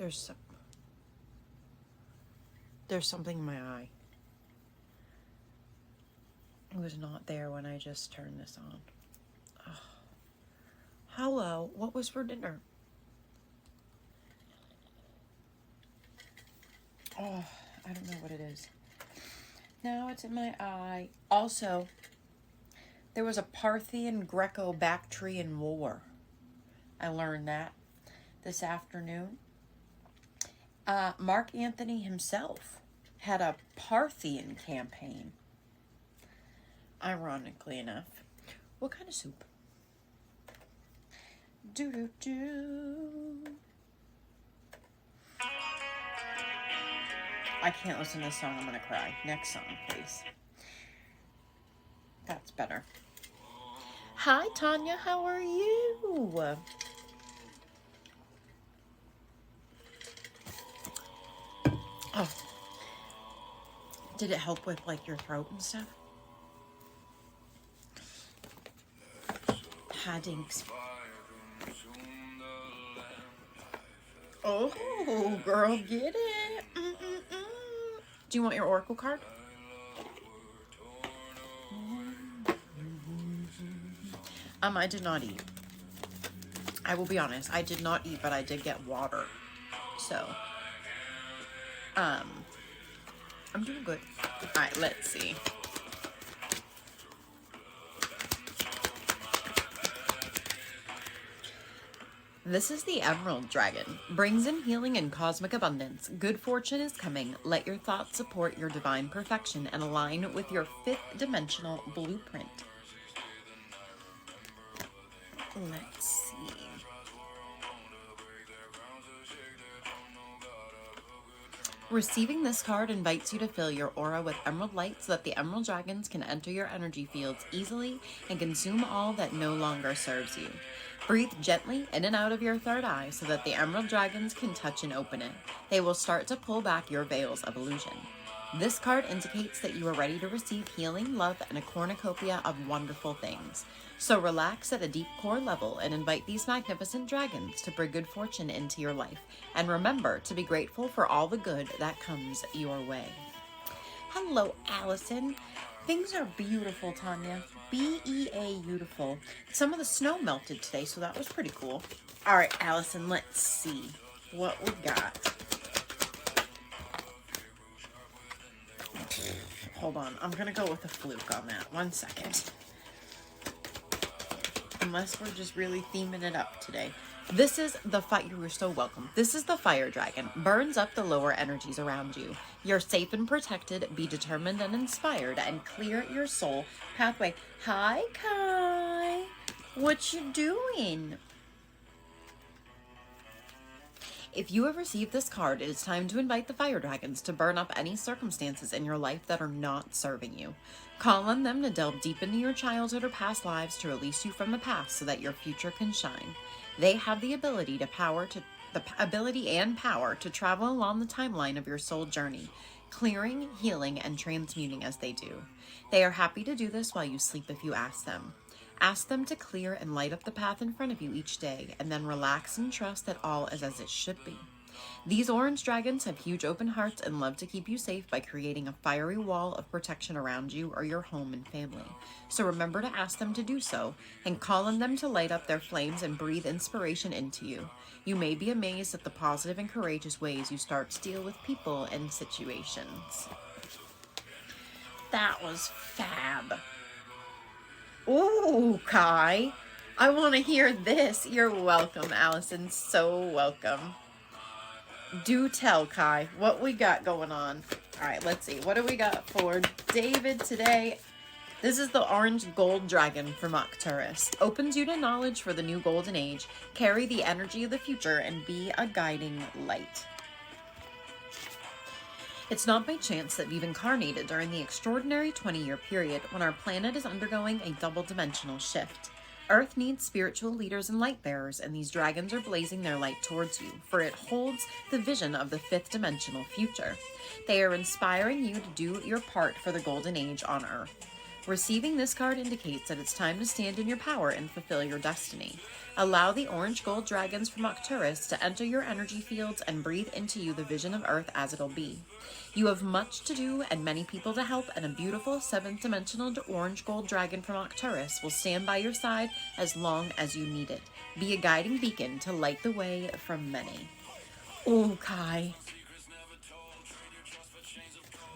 There's something in my eye. It was not there when I just turned this on. Oh. Hello, what was for dinner? Oh, I don't know what it is. Now it's in my eye. Also, there was a Parthian Greco-Bactrian war. I learned that this afternoon. Mark Antony himself had a Parthian campaign. Ironically enough. What kind of soup? I can't listen to this song. I'm gonna cry. Next song, please. That's better. Hi, Tanya. How are you? Oh. Did it help with, like, your throat and stuff? Haddings. Oh, girl, get it. Do you want your Oracle card? I did not eat. I will be honest. I did not eat, but I did get water. So, I'm doing good. All right, let's see. This is the Emerald Dragon. Brings in healing and cosmic abundance. Good fortune is coming. Let your thoughts support your divine perfection and align with your fifth dimensional blueprint. Let's see. Receiving this card invites you to fill your aura with emerald light so that the emerald dragons can enter your energy fields easily and consume all that no longer serves you. Breathe gently in and out of your third eye so that the emerald dragons can touch and open it. They will start to pull back your veils of illusion. This card indicates that you are ready to receive healing, love, and a cornucopia of wonderful things. So relax at a deep core level and invite these magnificent dragons to bring good fortune into your life. And remember to be grateful for all the good that comes your way. Hello, Allison. Things are beautiful, Tanya. B-E-A beautiful. Some of the snow melted today, so that was pretty cool. All right, Allison, let's see what we got. Hold on, I'm gonna go with a fluke on that. 1 second. Unless we're just really theming it up today. This is the fire. You are so welcome. This is the fire dragon. Burns up the lower energies around you. You're safe and protected. Be determined and inspired, and clear your soul pathway. Hi, Kai. What you doing? If you have received this card, it is time to invite the fire dragons to burn up any circumstances in your life that are not serving you. Call on them to delve deep into your childhood or past lives to release you from the past so that your future can shine. They have the ability and power to travel along the timeline of your soul journey, clearing, healing, and transmuting as they do. They are happy to do this while you sleep if you ask them. Ask them to clear and light up the path in front of you each day, and then relax and trust that all is as it should be. These orange dragons have huge open hearts and love to keep you safe by creating a fiery wall of protection around you or your home and family. So remember to ask them to do so, and call on them to light up their flames and breathe inspiration into you. You may be amazed at the positive and courageous ways you start to deal with people and situations. That was fab. Ooh, Kai. I want to hear this. You're welcome, Allison. So welcome. Do tell, Kai, what we got going on. All right, let's see. What do we got for David today? This is the orange gold dragon from Arcturus. Opens you to knowledge for the new golden age. Carry the energy of the future and be a guiding light. It's not by chance that we've incarnated during the extraordinary 20-year period when our planet is undergoing a double-dimensional shift. Earth needs spiritual leaders and light bearers, and these dragons are blazing their light towards you, for it holds the vision of the fifth dimensional future. They are inspiring you to do your part for the golden age on Earth. Receiving this card indicates that it's time to stand in your power and fulfill your destiny. Allow the orange gold dragons from Arcturus to enter your energy fields and breathe into you the vision of Earth as it'll be. You have much to do and many people to help, and a beautiful seventh dimensional orange gold dragon from Arcturus will stand by your side as long as you need it. Be a guiding beacon to light the way for many. Oh, Kai.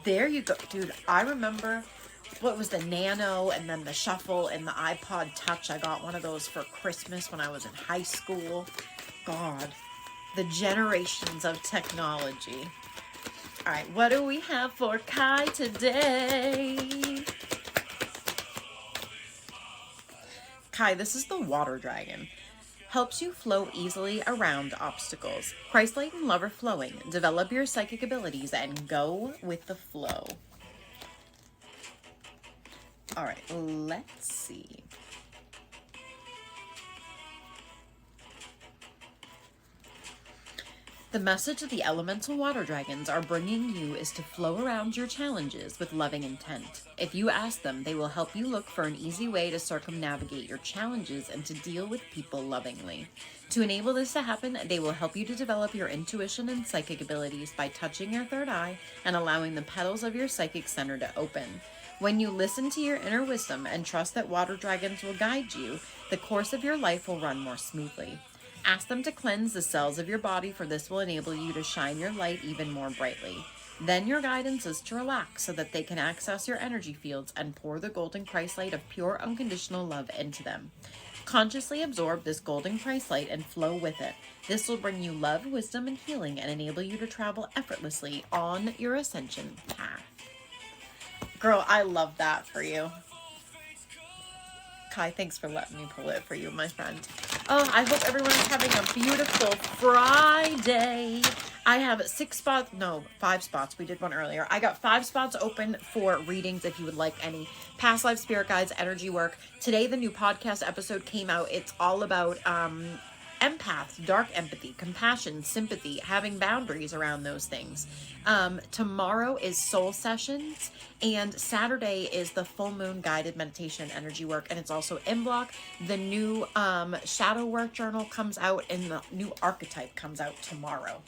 There you go. Dude, I remember what was the Nano and then the Shuffle and the iPod Touch. I got one of those for Christmas when I was in high school. God, the generations of technology. All right, what do we have for Kai today? Kai, this is the Water Dragon. Helps you flow easily around obstacles. Christ-light and love are flowing. Develop your psychic abilities and go with the flow. All right, let's see. The message that the elemental water dragons are bringing you is to flow around your challenges with loving intent. If you ask them, they will help you look for an easy way to circumnavigate your challenges and to deal with people lovingly. To enable this to happen, they will help you to develop your intuition and psychic abilities by touching your third eye and allowing the petals of your psychic center to open. When you listen to your inner wisdom and trust that water dragons will guide you, the course of your life will run more smoothly. Ask them to cleanse the cells of your body, for this will enable you to shine your light even more brightly. Then your guidance is to relax so that they can access your energy fields and pour the golden Christ light of pure unconditional love into them. Consciously absorb this golden Christ light and flow with it. This will bring you love, wisdom, and healing and enable you to travel effortlessly on your ascension path. Girl, I love that for you. Kai, thanks for letting me pull it for you, my friend. Oh, I hope everyone is having a beautiful Friday. I have 5 spots. We did one earlier. I got 5 spots open for readings if you would like any past life spirit guides, energy work. Today, the new podcast episode came out. It's all about empaths, dark empathy, compassion, sympathy, having boundaries around those things. Tomorrow is soul sessions, and Saturday is the full moon guided meditation energy work, and it's also in block. The new shadow work journal comes out, and the new archetype comes out tomorrow.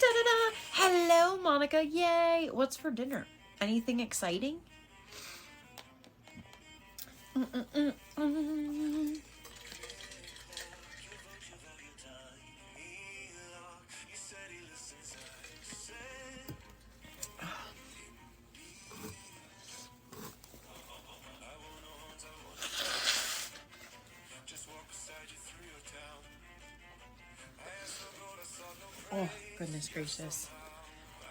Da-da-da! Hello, Monica. Yay! What's for dinner? Anything exciting? Oh, goodness gracious.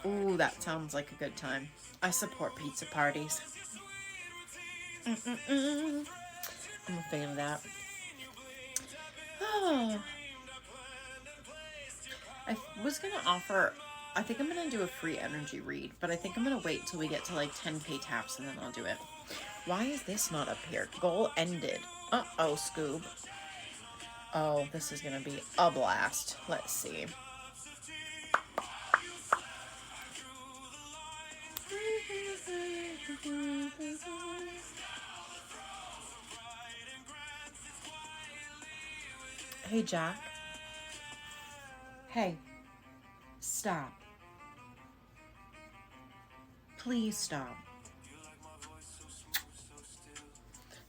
Ooh, that sounds like a good time. I support pizza parties. I'm a fan of that. Oh. I was going to offer, I think I'm going to do a free energy read, but I think I'm going to wait till we get to like 10K taps and then I'll do it. Why is this not up here? Goal ended. Uh-oh, Scoob. Oh, this is going to be a blast. Let's see. Hey, Jack. Hey. Stop. Please stop.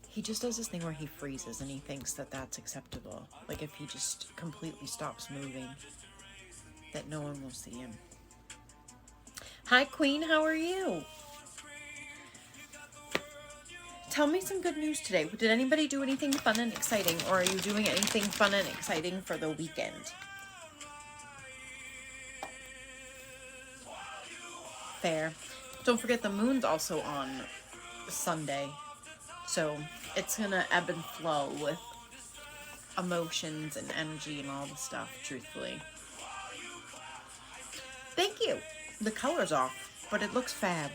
He just does this thing where he freezes and he thinks that that's acceptable. Like if he just completely stops moving, that no one will see him. Hi, Queen. How are you? Tell me some good news today. Did anybody do anything fun and exciting, or are you doing anything fun and exciting for the weekend? Fair. Don't forget the moon's also on Sunday, so it's gonna ebb and flow with emotions and energy and all the stuff, truthfully. Thank you. The color's off, but it looks fab.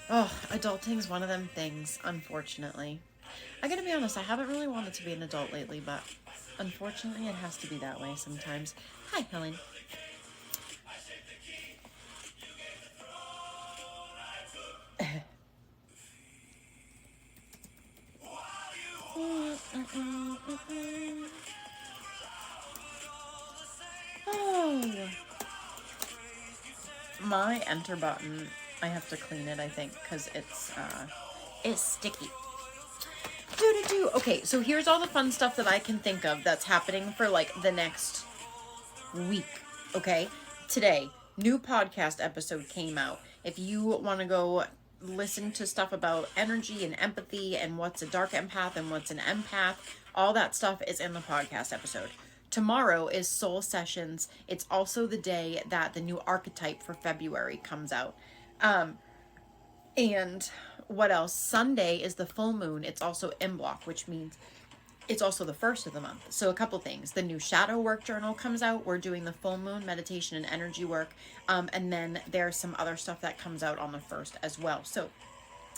Oh, adulting's one of them things, unfortunately. I gotta be honest, I haven't really wanted to be an adult lately, but unfortunately it has to be that way sometimes. Hi, Helen. Oh, my enter button, I have to clean it, I think, because it's sticky. Okay, so here's all the fun stuff that I can think of that's happening for like the next week. Okay, today, new podcast episode came out. If you want to go listen to stuff about energy and empathy and what's a dark empath and what's an empath, all that stuff is in the podcast episode. Tomorrow is Soul Sessions. It's also the day that the new archetype for February comes out. And what else? Sunday is the full moon. It's also in block, which means it's also the first of the month. So a couple things. The new shadow work journal comes out. We're doing the full moon meditation and energy work. And then there's some other stuff that comes out on the 1st as well. So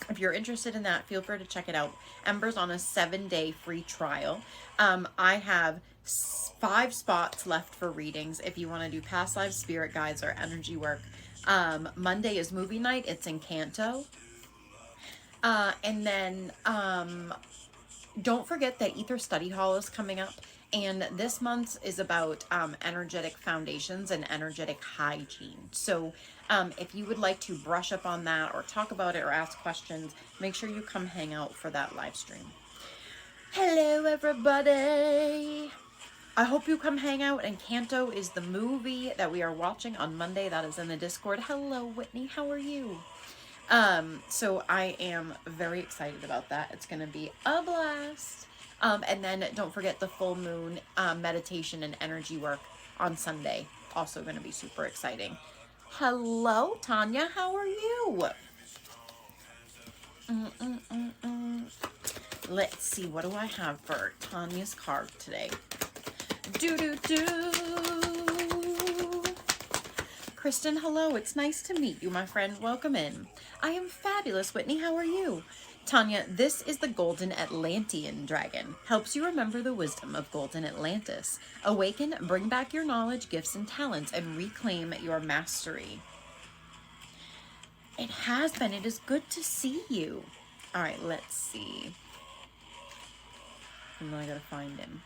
if you're interested in that, feel free to check it out. Ember's on a 7-day free trial. I have 5 spots left for readings if you want to do past lives, spirit guides, or energy work. Monday is movie night. It's in Canto. And then don't forget that Ether Study Hall is coming up. And this month is about energetic foundations and energetic hygiene. So if you would like to brush up on that or talk about it or ask questions, make sure you come hang out for that live stream. Hello, everybody. I hope you come hang out. And Canto is the movie that we are watching on Monday. That is in the Discord. Hello, Whitney. How are you? So I am very excited about that. It's going to be a blast. And then don't forget the full moon meditation and energy work on Sunday. Also going to be super exciting. Hello, Tanya. How are you? Let's see. What do I have for Tanya's card today? Kristen, hello. It's nice to meet you, my friend. Welcome in. I am fabulous, Whitney. How are you? Tanya, this is the Golden Atlantean dragon. Helps you remember the wisdom of Golden Atlantis. Awaken, bring back your knowledge, gifts, and talents, and reclaim your mastery. It has been. It is good to see you. All right, let's see. And then I gotta find him.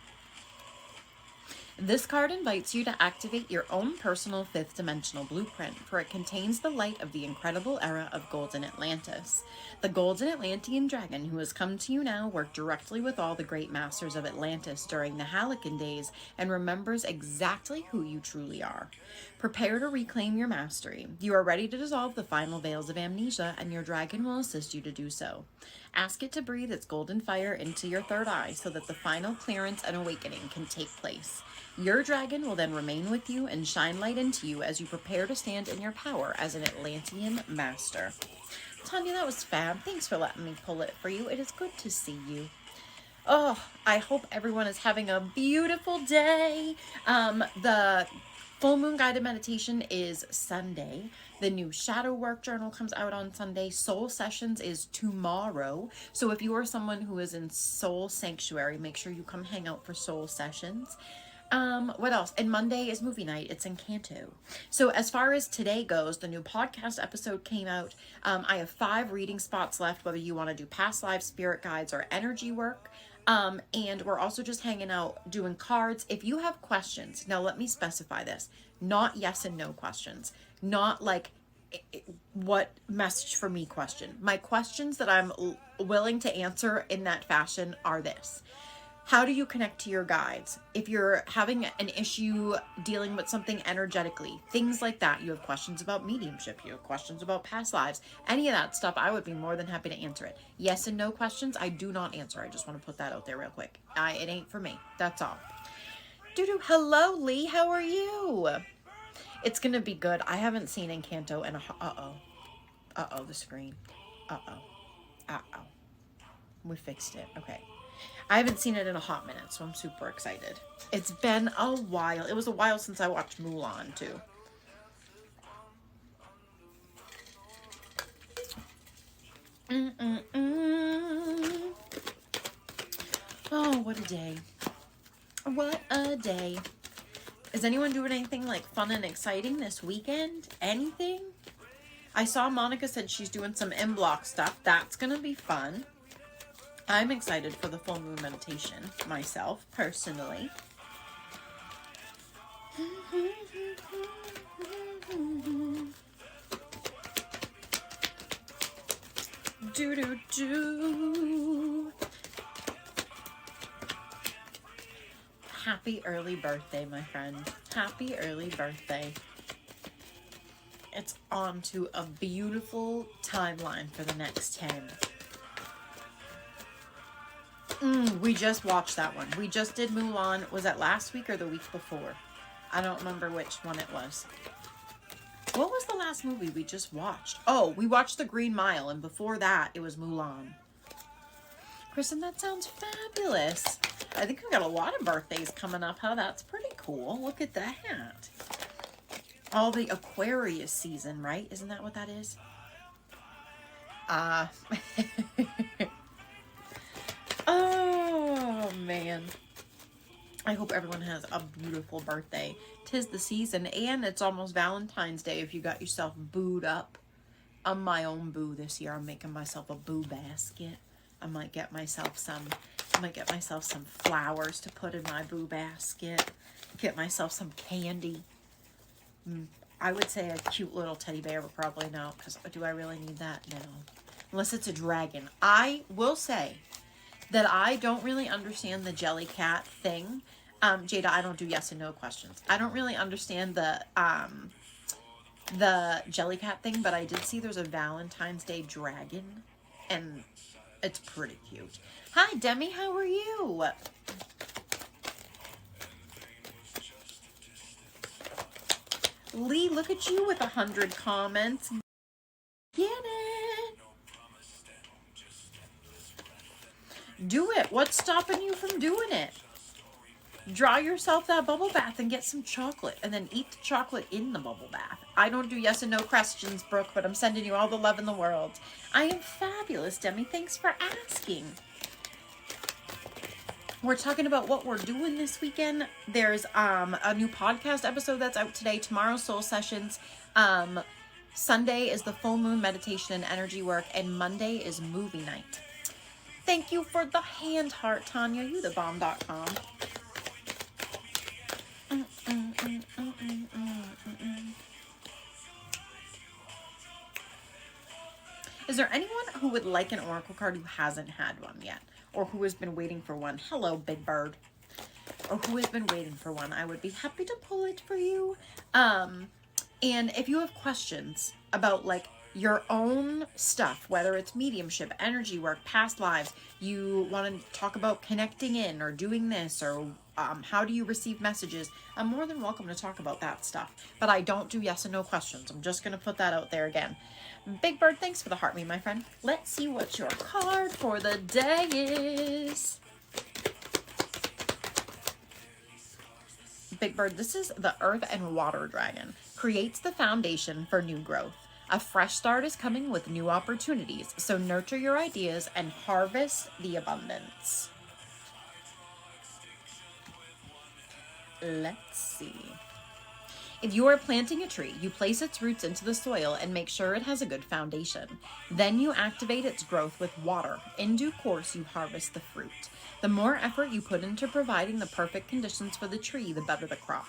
This card invites you to activate your own personal 5th dimensional blueprint, for it contains the light of the incredible era of Golden Atlantis. The Golden Atlantean dragon who has come to you now worked directly with all the great masters of Atlantis during the Halcyon days and remembers exactly who you truly are. Prepare to reclaim your mastery. You are ready to dissolve the final veils of amnesia, and your dragon will assist you to do so. Ask it to breathe its golden fire into your 3rd eye so that the final clearance and awakening can take place. Your dragon will then remain with you and shine light into you as you prepare to stand in your power as an Atlantean master. Tanya, that was fab. Thanks for letting me pull it for you. It is good to see you. Oh, I hope everyone is having a beautiful day. The full moon guided meditation is Sunday. The new shadow work journal comes out on Sunday. Soul Sessions is tomorrow. So if you are someone who is in Soul Sanctuary, make sure you come hang out for Soul Sessions. What else? And Monday is movie night. It's in Canto. So as far as today goes, the new podcast episode came out. I have 5 reading spots left, whether you want to do past lives, spirit guides, or energy work. And we're also just hanging out doing cards. If you have questions, now let me specify this, not yes and no questions, not like what message for me question. My questions that I'm willing to answer in that fashion are this. How do you connect to your guides? If you're having an issue dealing with something energetically, things like that, you have questions about mediumship, you have questions about past lives, any of that stuff, I would be more than happy to answer it. Yes and no questions, I do not answer. I just want to put that out there real quick. It ain't for me. That's all. Hello, Lee. How are you? It's going to be good. I haven't seen Encanto in a... the screen. We fixed it. Okay. I haven't seen it in a hot minute, so I'm super excited. It's been a while. It was a while since I watched Mulan, too. Oh, what a day. What a day. Is anyone doing anything like fun and exciting this weekend? Anything? I saw Monica said she's doing some in-block stuff. That's going to be fun. I'm excited for the full moon meditation myself, personally. Do do do. Happy early birthday, my friend. Happy early birthday. It's on to a beautiful timeline for the next 10. We just watched that one. We just did Mulan. Was that last week or the week before? I don't remember which one it was. What was the last movie we just watched? Oh, we watched The Green Mile, and before that, it was Mulan. Kristen, that sounds fabulous. I think we got a lot of birthdays coming up, huh? That's pretty cool. Look at that. All the Aquarius season, right? Isn't that what that is? Oh, man. I hope everyone has a beautiful birthday. 'Tis the season, and it's almost Valentine's Day if you got yourself booed up. I'm my own boo this year. I'm making myself a boo basket. I might get myself some flowers to put in my boo basket. Get myself some candy. I would say a cute little teddy bear, but probably no, because do I really need that? No. Unless it's a dragon. I will say that I don't really understand the Jellycat thing. Jada, I don't do yes and no questions. I don't really understand the Jellycat thing, but I did see there's a Valentine's Day dragon, and it's pretty cute. Hi, Demi, how are you? Lee, look at you with 100 comments. Get it. Do it. What's stopping you from doing it? Draw yourself that bubble bath and get some chocolate, and then eat the chocolate in the bubble bath. I don't do yes and no questions, Brooke, but I'm sending you all the love in the world. I am fabulous, Demi. Thanks for asking. We're talking about what we're doing this weekend. There's a new podcast episode that's out today. Tomorrow, Soul Sessions. Sunday is the full moon meditation and energy work, and Monday is movie night. Thank you for the hand heart, Tanya. You the bomb.com. Is there anyone who would like an oracle card who hasn't had one yet? Or who has been waiting for one? Hello, Big Bird. Or who has been waiting for one? I would be happy to pull it for you. And if you have questions about like your own stuff, whether it's mediumship, energy work, past lives, you want to talk about connecting in or doing this, or how do you receive messages, I'm more than welcome to talk about that stuff. But I don't do yes and no questions. I'm just going to put that out there again. Big Bird, thanks for the heart me, my friend. Let's see what your card for the day is. Big Bird, this is the Earth and Water Dragon. Creates the foundation for new growth. A fresh start is coming with new opportunities, so nurture your ideas and harvest the abundance. Let's see. If you are planting a tree, you place its roots into the soil and make sure it has a good foundation. Then you activate its growth with water. In due course, you harvest the fruit. The more effort you put into providing the perfect conditions for the tree, the better the crop.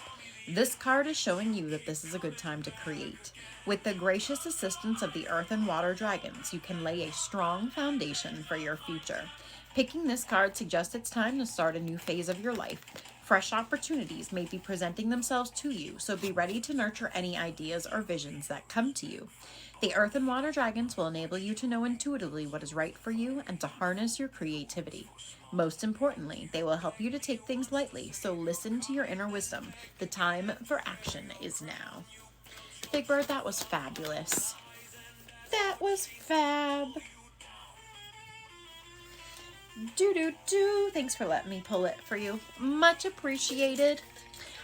This card is showing you that this is a good time to create. With the gracious assistance of the Earth and Water Dragons, you can lay a strong foundation for your future. Picking this card suggests it's time to start a new phase of your life. Fresh opportunities may be presenting themselves to you, so be ready to nurture any ideas or visions that come to you. The Earth and Water Dragons will enable you to know intuitively what is right for you and to harness your creativity. Most importantly, they will help you to take things lightly, so listen to your inner wisdom. The time for action is now. Big Bird, that was fabulous. That was fab. Thanks for letting me pull it for you. Much appreciated.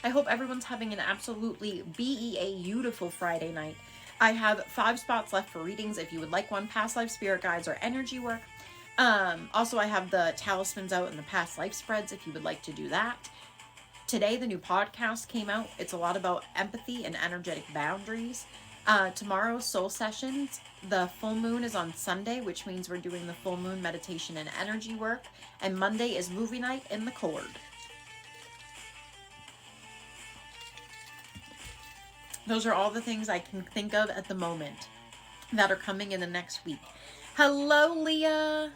I hope everyone's having an absolutely beautiful Friday night. I have 5 spots left for readings if you would like one, past life spirit guides or energy work. Also, I have the talismans out and the past life spreads if you would like to do that. Today, the new podcast came out. It's a lot about empathy and energetic boundaries. Tomorrow's soul sessions, the full moon is on Sunday, which means we're doing the full moon meditation and energy work. And Monday is movie night in the Cord. Those are all the things I can think of at the moment that are coming in the next week. Hello, Leah.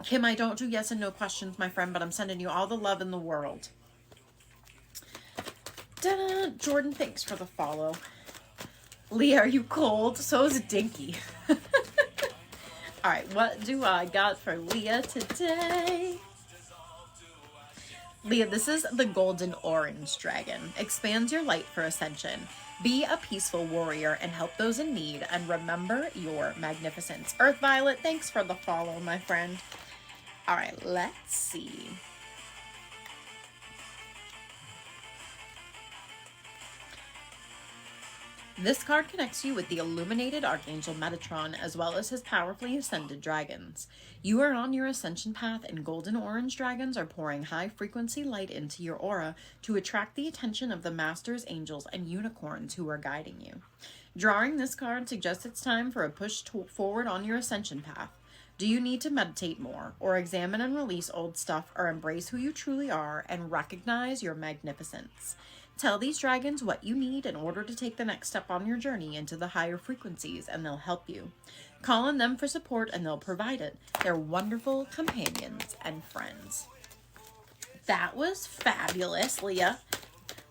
Kim, I don't do yes and no questions, my friend, but I'm sending you all the love in the world. Da-da. Jordan, thanks for the follow. Leah, are you cold? So is Dinky. All right, what do I got for Leah today? Leah, this is the Golden Orange Dragon. Expands your light for ascension. Be a peaceful warrior and help those in need, and remember your magnificence. Earth Violet, thanks for the follow, my friend. All right, let's see. This card connects you with the illuminated Archangel Metatron, as well as his powerfully ascended dragons. You are on your ascension path, and golden orange dragons are pouring high-frequency light into your aura to attract the attention of the masters, angels, and unicorns who are guiding you. Drawing this card suggests it's time for a push forward on your ascension path. Do you need to meditate more, or examine and release old stuff, or embrace who you truly are and recognize your magnificence? Tell these dragons what you need in order to take the next step on your journey into the higher frequencies, and they'll help you. Call on them for support, and they'll provide it. They're wonderful companions and friends. That was fabulous, Leah.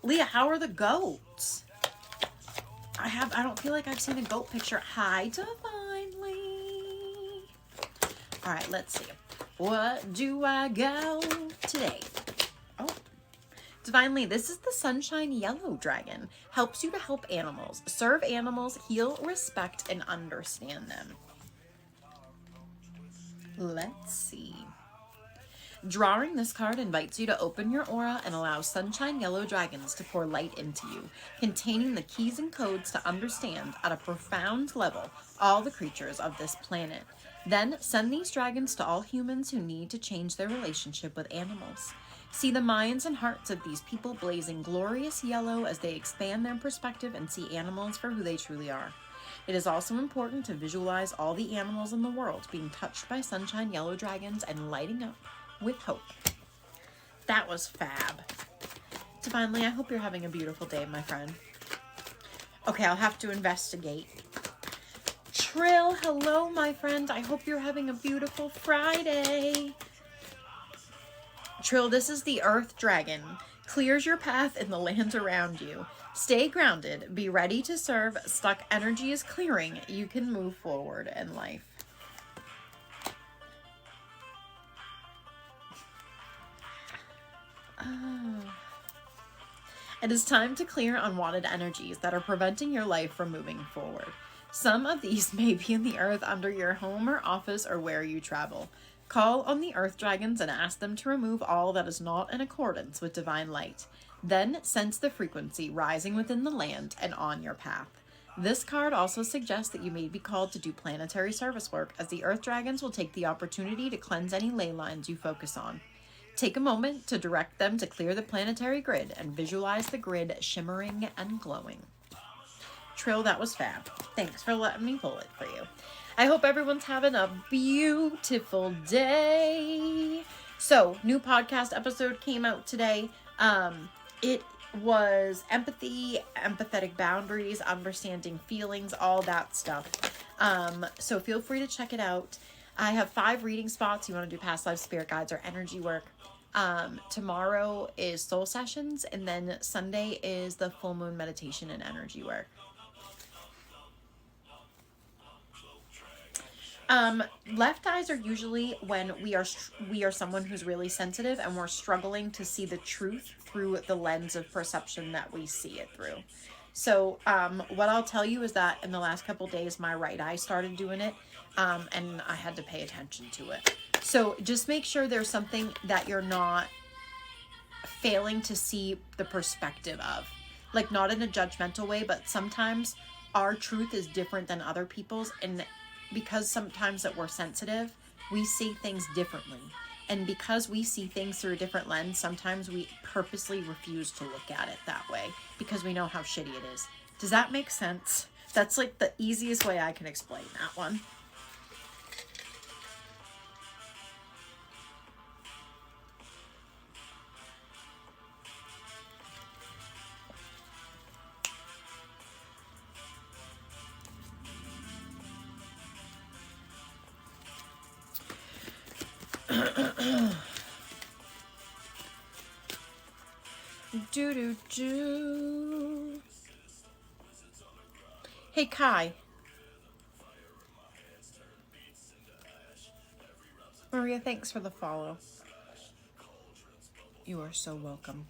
Leah, how are the goats? I don't feel like I've seen a goat picture. Hi, Divinely. All right, let's see. What do I go today? Oh. Divinely, this is the Sunshine Yellow Dragon. Helps you to help animals, serve animals, heal, respect, and understand them. Let's see. Drawing this card invites you to open your aura and allow Sunshine Yellow Dragons to pour light into you, containing the keys and codes to understand at a profound level all the creatures of this planet. Then send these dragons to all humans who need to change their relationship with animals. See the minds and hearts of these people blazing glorious yellow as they expand their perspective and see animals for who they truly are. It is also important to visualize all the animals in the world being touched by Sunshine Yellow Dragons and lighting up with hope. That was fab. Divinely, I hope you're having a beautiful day, my friend. Okay, I'll have to investigate. Trill, hello, my friend. I hope you're having a beautiful Friday. Trill, this is the Earth Dragon. Clears your path in the lands around you. Stay grounded. Be ready to serve. Stuck energy is clearing. You can move forward in life. It is time to clear unwanted energies that are preventing your life from moving forward. Some of these may be in the earth under your home or office or where you travel. Call on the Earth Dragons and ask them to remove all that is not in accordance with divine light. Then sense the frequency rising within the land and on your path. This card also suggests that you may be called to do planetary service work, as the Earth Dragons will take the opportunity to cleanse any ley lines you focus on. Take a moment to direct them to clear the planetary grid and visualize the grid shimmering and glowing. Trill, that was fab. Thanks for letting me pull it for you. I hope everyone's having a beautiful day. So, new podcast episode came out today. It was empathy, empathetic boundaries, understanding feelings, all that stuff. So feel free to check it out. I have 5 reading spots. You want to do past life, spirit guides, or energy work. Tomorrow is soul sessions, and then Sunday is the full moon meditation and energy work. Left eyes are usually when we are someone who's really sensitive and we're struggling to see the truth through the lens of perception that we see it through. So, what I'll tell you is that in the last couple days, my right eye started doing it, and I had to pay attention to it. So just make sure there's something that you're not failing to see the perspective of, like not in a judgmental way, but sometimes our truth is different than other people's, and because sometimes that we're sensitive, we see things differently. And because we see things through a different lens, sometimes we purposely refuse to look at it that way because we know how shitty it is. Does that make sense? That's like the easiest way I can explain that one. Do do do. Hey Kai. Maria, thanks for the follow. You are so welcome.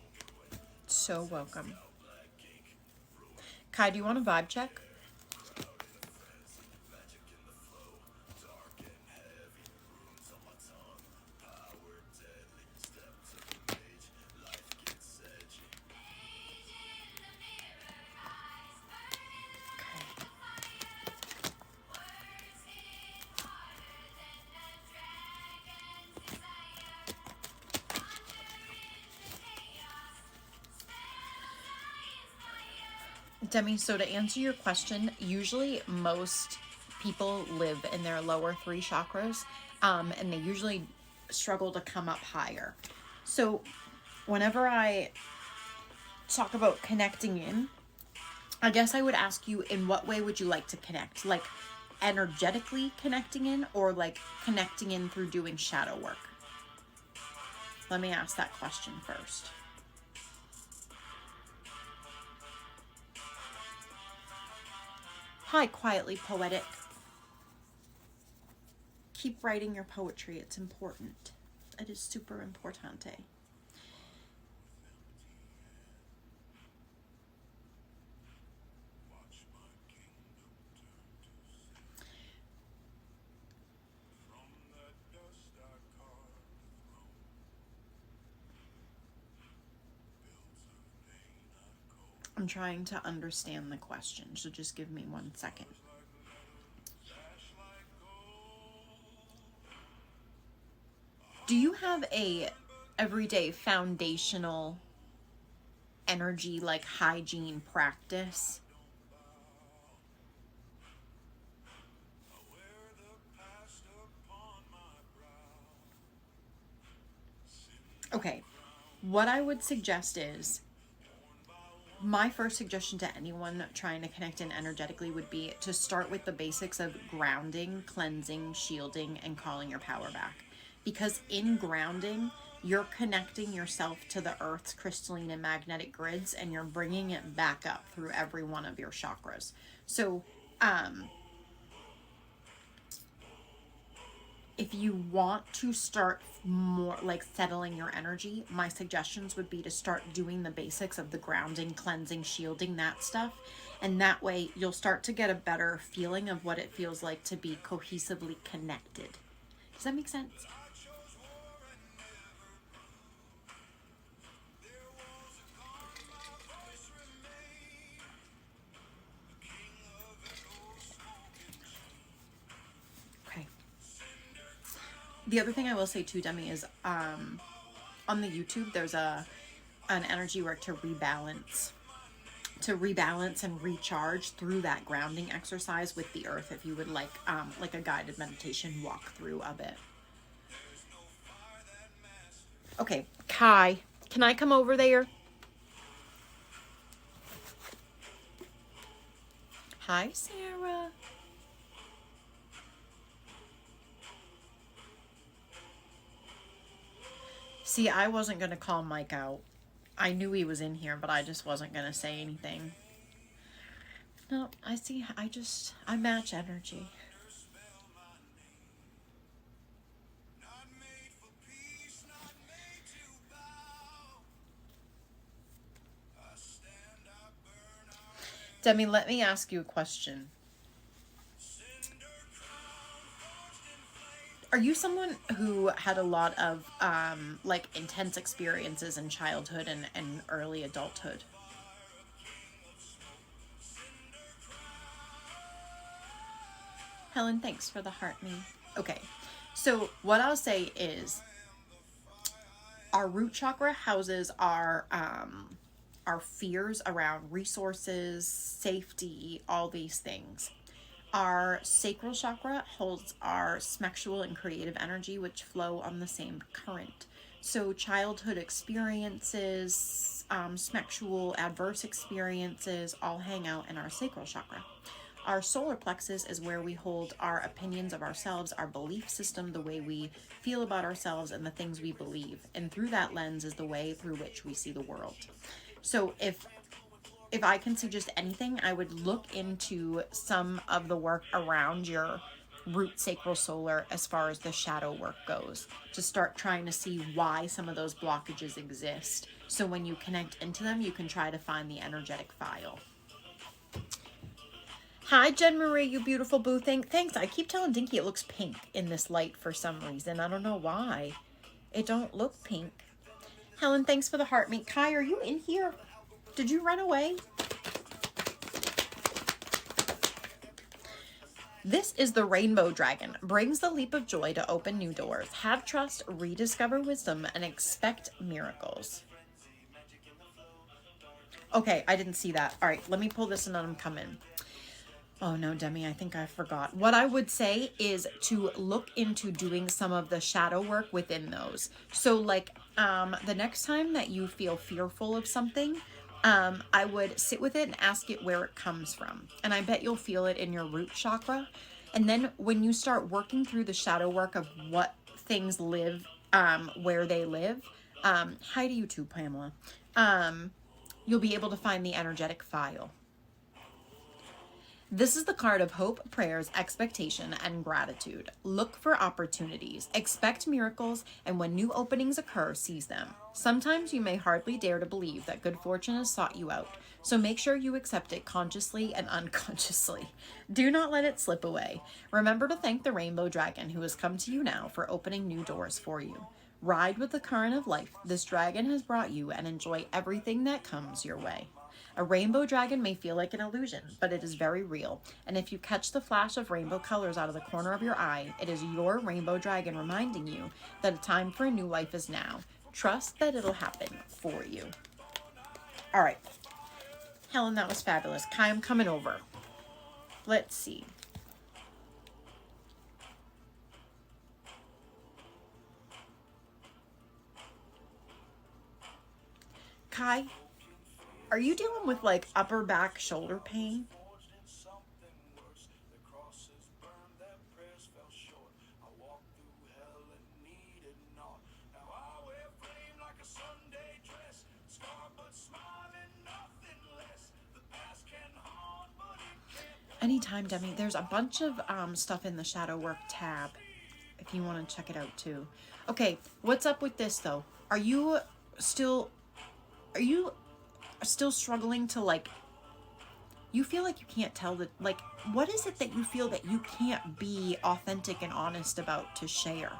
So welcome. Kai, do you want a vibe check? Demi, so to answer your question, usually most people live in their lower 3 chakras, and they usually struggle to come up higher. So whenever I talk about connecting in, I guess I would ask you, in what way would you like to connect? Like energetically connecting in, or like connecting in through doing shadow work? Let me ask that question first. Hi, Quietly Poetic. Keep writing your poetry. It's important. It is super importante. I'm trying to understand the question, so just give me 1 second. Do you have a everyday foundational energy like hygiene practice? Okay, what I would suggest is, my first suggestion to anyone trying to connect in energetically would be to start with the basics of grounding, cleansing, shielding, and calling your power back. Because in grounding, you're connecting yourself to the earth's crystalline and magnetic grids, and you're bringing it back up through every one of your chakras. So, if you want to start more like settling your energy, my suggestions would be to start doing the basics of the grounding, cleansing, shielding, that stuff. And that way you'll start to get a better feeling of what it feels like to be cohesively connected. Does that make sense? Okay. The other thing I will say too, Demi, is on the YouTube, there's an energy work to rebalance and recharge through that grounding exercise with the earth, if you would like a guided meditation walkthrough of it. Okay, Kai, can I come over there? Hi, Sarah. See, I wasn't going to call Mike out. I knew he was in here, but I just wasn't going to say anything. No, I see. I match energy. Demi, let me ask you a question. Are you someone who had a lot of like intense experiences in childhood and early adulthood? Helen, thanks for the heart me. Okay, so what I'll say is, our root chakra houses our our fears around resources, safety, all these things. Our sacral chakra holds our sexual and creative energy, which flow on the same current. So childhood experiences, sexual adverse experiences all hang out in our sacral chakra. Our solar plexus is where we hold our opinions of ourselves, our belief system, the way we feel about ourselves, and the things we believe. And through that lens is the way through which we see the world. So if I can suggest anything, I would look into some of the work around your root sacral solar as far as the shadow work goes, to start trying to see why some of those blockages exist. So when you connect into them, you can try to find the energetic file. Hi, Jen Marie, you beautiful boo thing. Thanks. I keep telling Dinky it looks pink in this light for some reason. I don't know why. It don't look pink. Helen, thanks for the heart meat. Kai, are you in here? Did you run away? This is the Rainbow Dragon. Brings the leap of joy to open new doors. Have trust, rediscover wisdom, and expect miracles. Okay, I didn't see that. All right, let me pull this and then I'm coming. Oh no, Demi, I think I forgot. What I would say is to look into doing some of the shadow work within those. So like the next time that you feel fearful of something, I would sit with it and ask it where it comes from. And I bet you'll feel it in your root chakra. And then when you start working through the shadow work of what things live, where they live, hi to you too, Pamela, you'll be able to find the energetic file. This is the card of hope, prayers, expectation, and gratitude. Look for opportunities, expect miracles, and when new openings occur, seize them. Sometimes you may hardly dare to believe that good fortune has sought you out, so make sure you accept it consciously and unconsciously. Do not let it slip away. Remember to thank the Rainbow Dragon who has come to you now for opening new doors for you. Ride with the current of life this dragon has brought you and enjoy everything that comes your way. A rainbow dragon may feel like an illusion, but it is very real. And if you catch the flash of rainbow colors out of the corner of your eye, it is your rainbow dragon reminding you that a time for a new life is now. Trust that it'll happen for you. All right. Helen, that was fabulous. Kai, I'm coming over. Let's see. Kai, are you dealing with like upper back shoulder pain? Anytime, Demi. There's a bunch of stuff in the shadow work tab if you want to check it out too. Okay, what's up with this though? Are you still struggling to like, you feel like you can't tell that, like, what is it that you feel that you can't be authentic and honest about to share?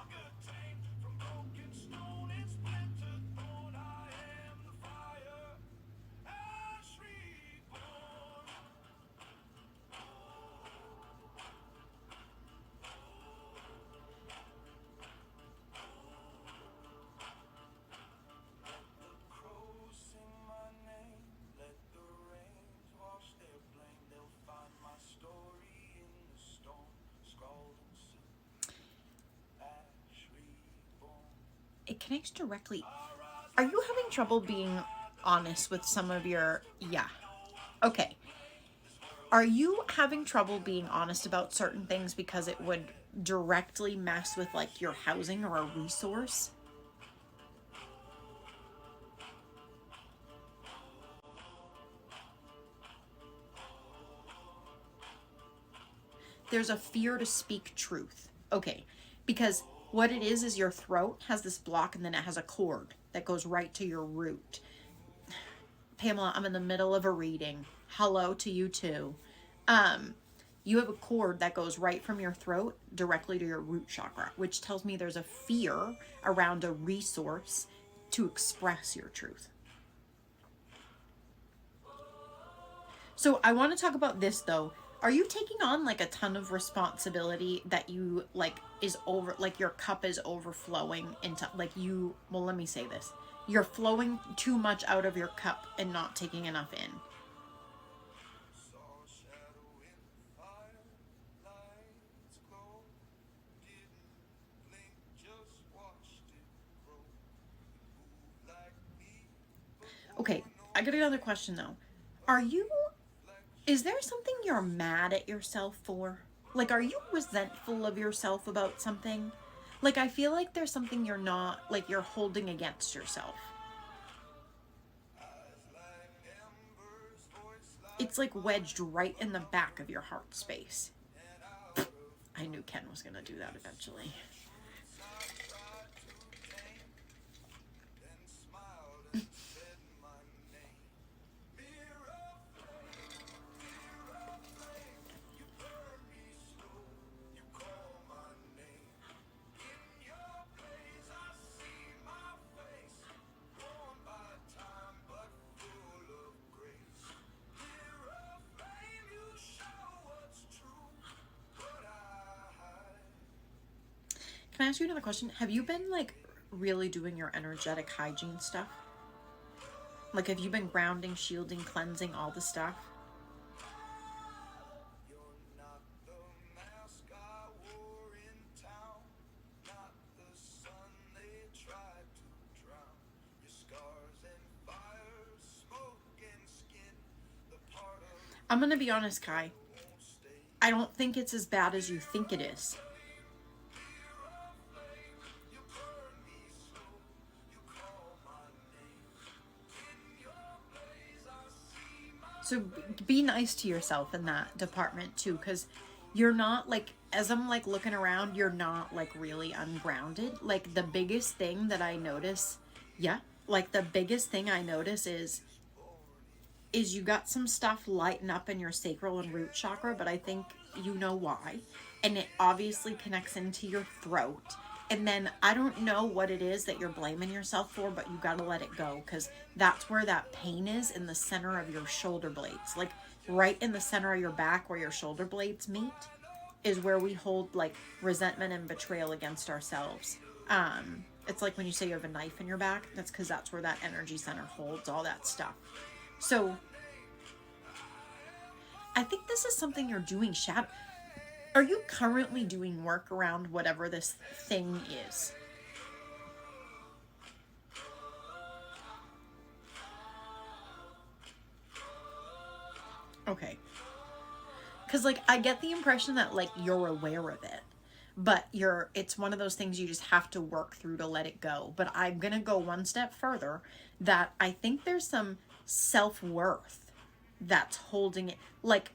It connects directly. Are you having trouble being honest with some of your, yeah. Okay. Are you having trouble being honest about certain things because it would directly mess with like your housing or a resource? There's a fear to speak truth. Okay. Because what it is your throat has this block and then it has a cord that goes right to your root. Pamela, I'm in the middle of a reading. Hello to you too. You have a cord that goes right from your throat directly to your root chakra, which tells me there's a fear around a resource to express your truth. So I want to talk about this though. Are you taking on like a ton of responsibility that you like is over, like your cup is overflowing into like you, well, let me say this. you're flowing too much out of your cup and not taking enough in. Okay, I got another question though. Is there something you're mad at yourself for? Like, are you resentful of yourself about something? Like, I feel like there's something you're not, like, you're holding against yourself. It's like wedged right in the back of your heart space. I knew Ken was going to do that eventually. Can I ask you another question? Have you been like really doing your energetic hygiene stuff? Like, have you been grounding, shielding, cleansing, all the stuff? I'm gonna be honest, Kai. I don't think it's as bad as you think it is. So be nice to yourself in that department too, because you're not like, as I'm like looking around, you're not like really ungrounded. Like the biggest thing that I notice, like the biggest thing I notice is you got some stuff lighting up in your sacral and root chakra, but I think you know why. And it obviously connects into your throat. And then I don't know what it is that you're blaming yourself for, but you got to let it go, because that's where that pain is, in the center of your shoulder blades. Like right in the center of your back where your shoulder blades meet is where we hold like resentment and betrayal against ourselves. It's like when you say you have a knife in your back, that's because that's where that energy center holds all that stuff. So I think this is something you're doing shadow. Are you currently doing work around whatever this thing is? Okay. Because like I get the impression that like you're aware of it, but it's one of those things you just have to work through to let it go. But I'm going to go one step further, that I think there's some self-worth that's holding it. Like,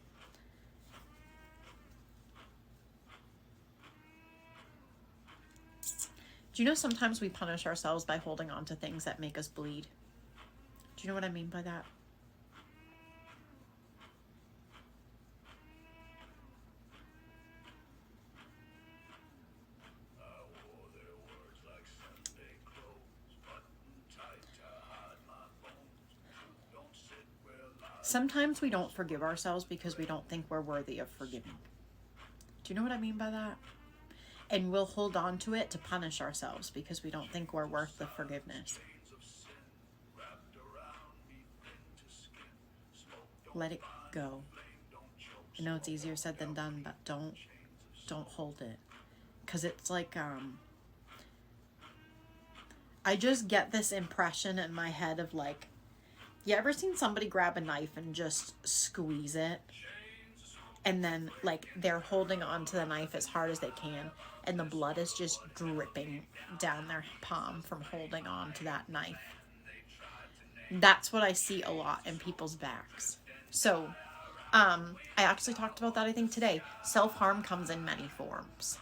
do you know sometimes we punish ourselves by holding on to things that make us bleed? Do you know what I mean by that? Sometimes we don't forgive ourselves because we don't think we're worthy of forgiving. Do you know what I mean by that? And we'll hold on to it to punish ourselves because we don't think we're worth the forgiveness. Let it go. I know it's easier said than done, but don't hold it. Because it's like, I just get this impression in my head of like, you ever seen somebody grab a knife and just squeeze it? And then like they're holding on to the knife as hard as they can, and the blood is just dripping down their palm from holding on to that knife. That's what I see a lot in people's backs. So I actually talked about that, I think, today. Self-harm comes in many forms.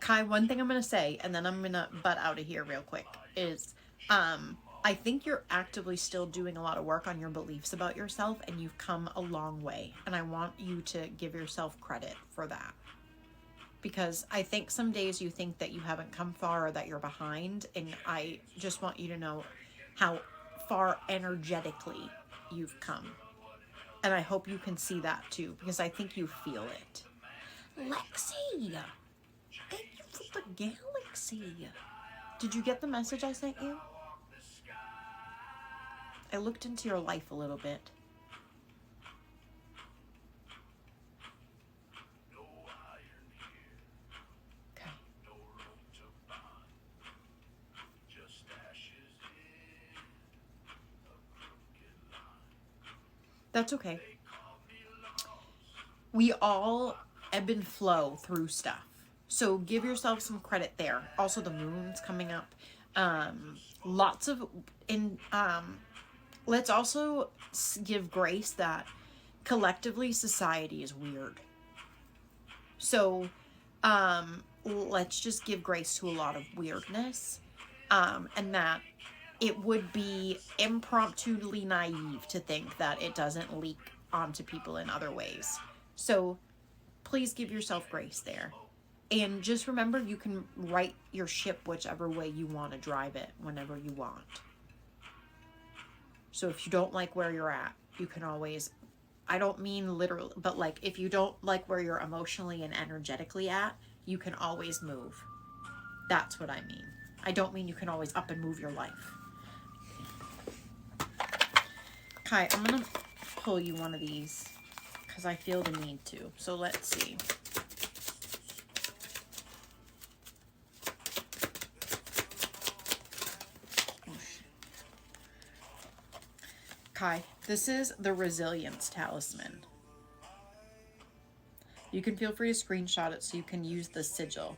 Kai, one thing I'm going to say, and then I'm going to butt out of here real quick, is I think you're actively still doing a lot of work on your beliefs about yourself, and you've come a long way. And I want you to give yourself credit for that. Because I think some days you think that you haven't come far or that you're behind, and I just want you to know how far energetically you've come. And I hope you can see that too, because I think you feel it. Lexi! Thank you for the galaxy. Did you get the message I sent you? I looked into your life a little bit. Okay. That's okay. We all ebb and flow through stuff. So give yourself some credit there. Also, the moon's coming up. Let's also give grace that collectively society is weird. So, let's just give grace to a lot of weirdness. And that it would be impromptuly naive to think that it doesn't leak onto people in other ways. So please give yourself grace there. And just remember, you can right your ship whichever way you want to drive it whenever you want. So if you don't like where you're at, you can always, I don't mean literally, but like if you don't like where you're emotionally and energetically at, you can always move. That's what I mean. I don't mean you can always up and move your life. Kai, I'm going to pull you one of these because I feel the need to. So let's see. Kai, this is the Resilience Talisman. You can feel free to screenshot it so you can use the sigil.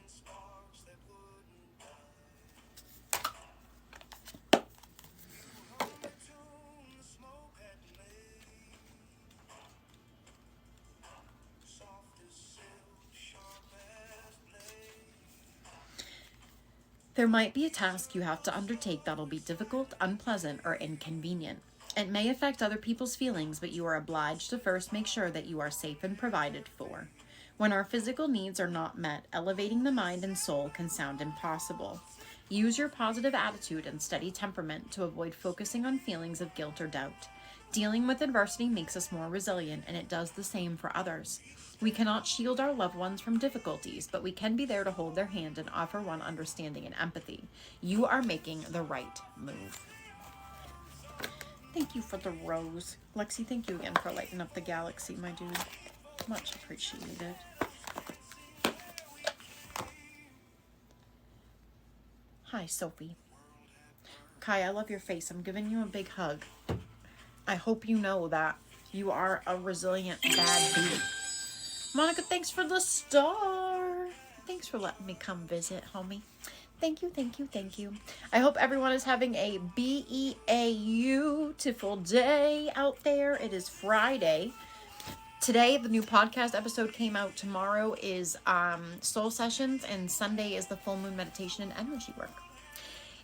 There might be a task you have to undertake that'll be difficult, unpleasant, or inconvenient. It may affect other people's feelings, but you are obliged to first make sure that you are safe and provided for. When our physical needs are not met, elevating the mind and soul can sound impossible. Use your positive attitude and steady temperament to avoid focusing on feelings of guilt or doubt. Dealing with adversity makes us more resilient, and it does the same for others. We cannot shield our loved ones from difficulties, but we can be there to hold their hand and offer one understanding and empathy. You are making the right move. Thank you for the rose. Lexi, thank you again for lighting up the galaxy, my dude. Much appreciated. Hi, Sophie. Kai, I love your face. I'm giving you a big hug. I hope you know that you are a resilient bad bee. Monica, thanks for the star. Thanks for letting me come visit, homie. Thank you, thank you, thank you. I hope everyone is having a beautiful day out there. It is Friday. Today, the new podcast episode came out. Tomorrow is Soul Sessions, and Sunday is the full moon meditation and energy work.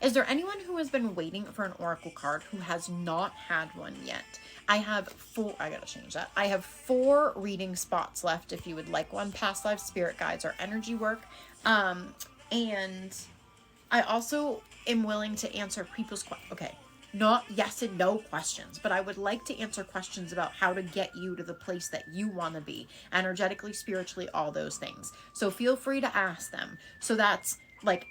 Is there anyone who has been waiting for an oracle card who has not had one yet? I have 4, I gotta change that. I have 4 reading spots left if you would like one. Past life, spirit guides, or energy work. And I also am willing to answer people's questions. Okay, not yes and no questions, but I would like to answer questions about how to get you to the place that you want to be, energetically, spiritually, all those things. So feel free to ask them. So that's like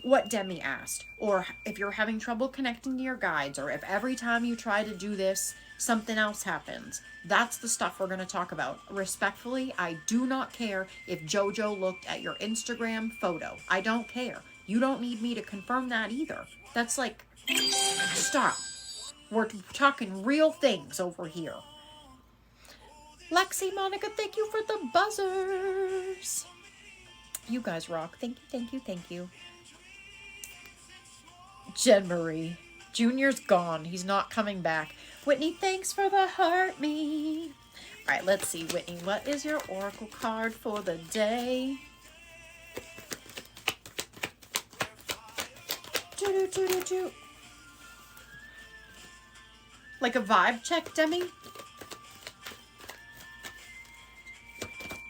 what Demi asked, or if you're having trouble connecting to your guides, or if every time you try to do this, something else happens. That's the stuff we're going to talk about. Respectfully, I do not care if JoJo looked at your Instagram photo. I don't care. You don't need me to confirm that either. That's like, stop. We're talking real things over here. Lexi, Monica, thank you for the buzzers. You guys rock. Thank you, thank you, thank you. Jen Marie. Junior's gone. He's not coming back. Whitney, thanks for the heart me. All right, let's see, Whitney. What is your oracle card for the day? Do. Like a vibe check, Demi?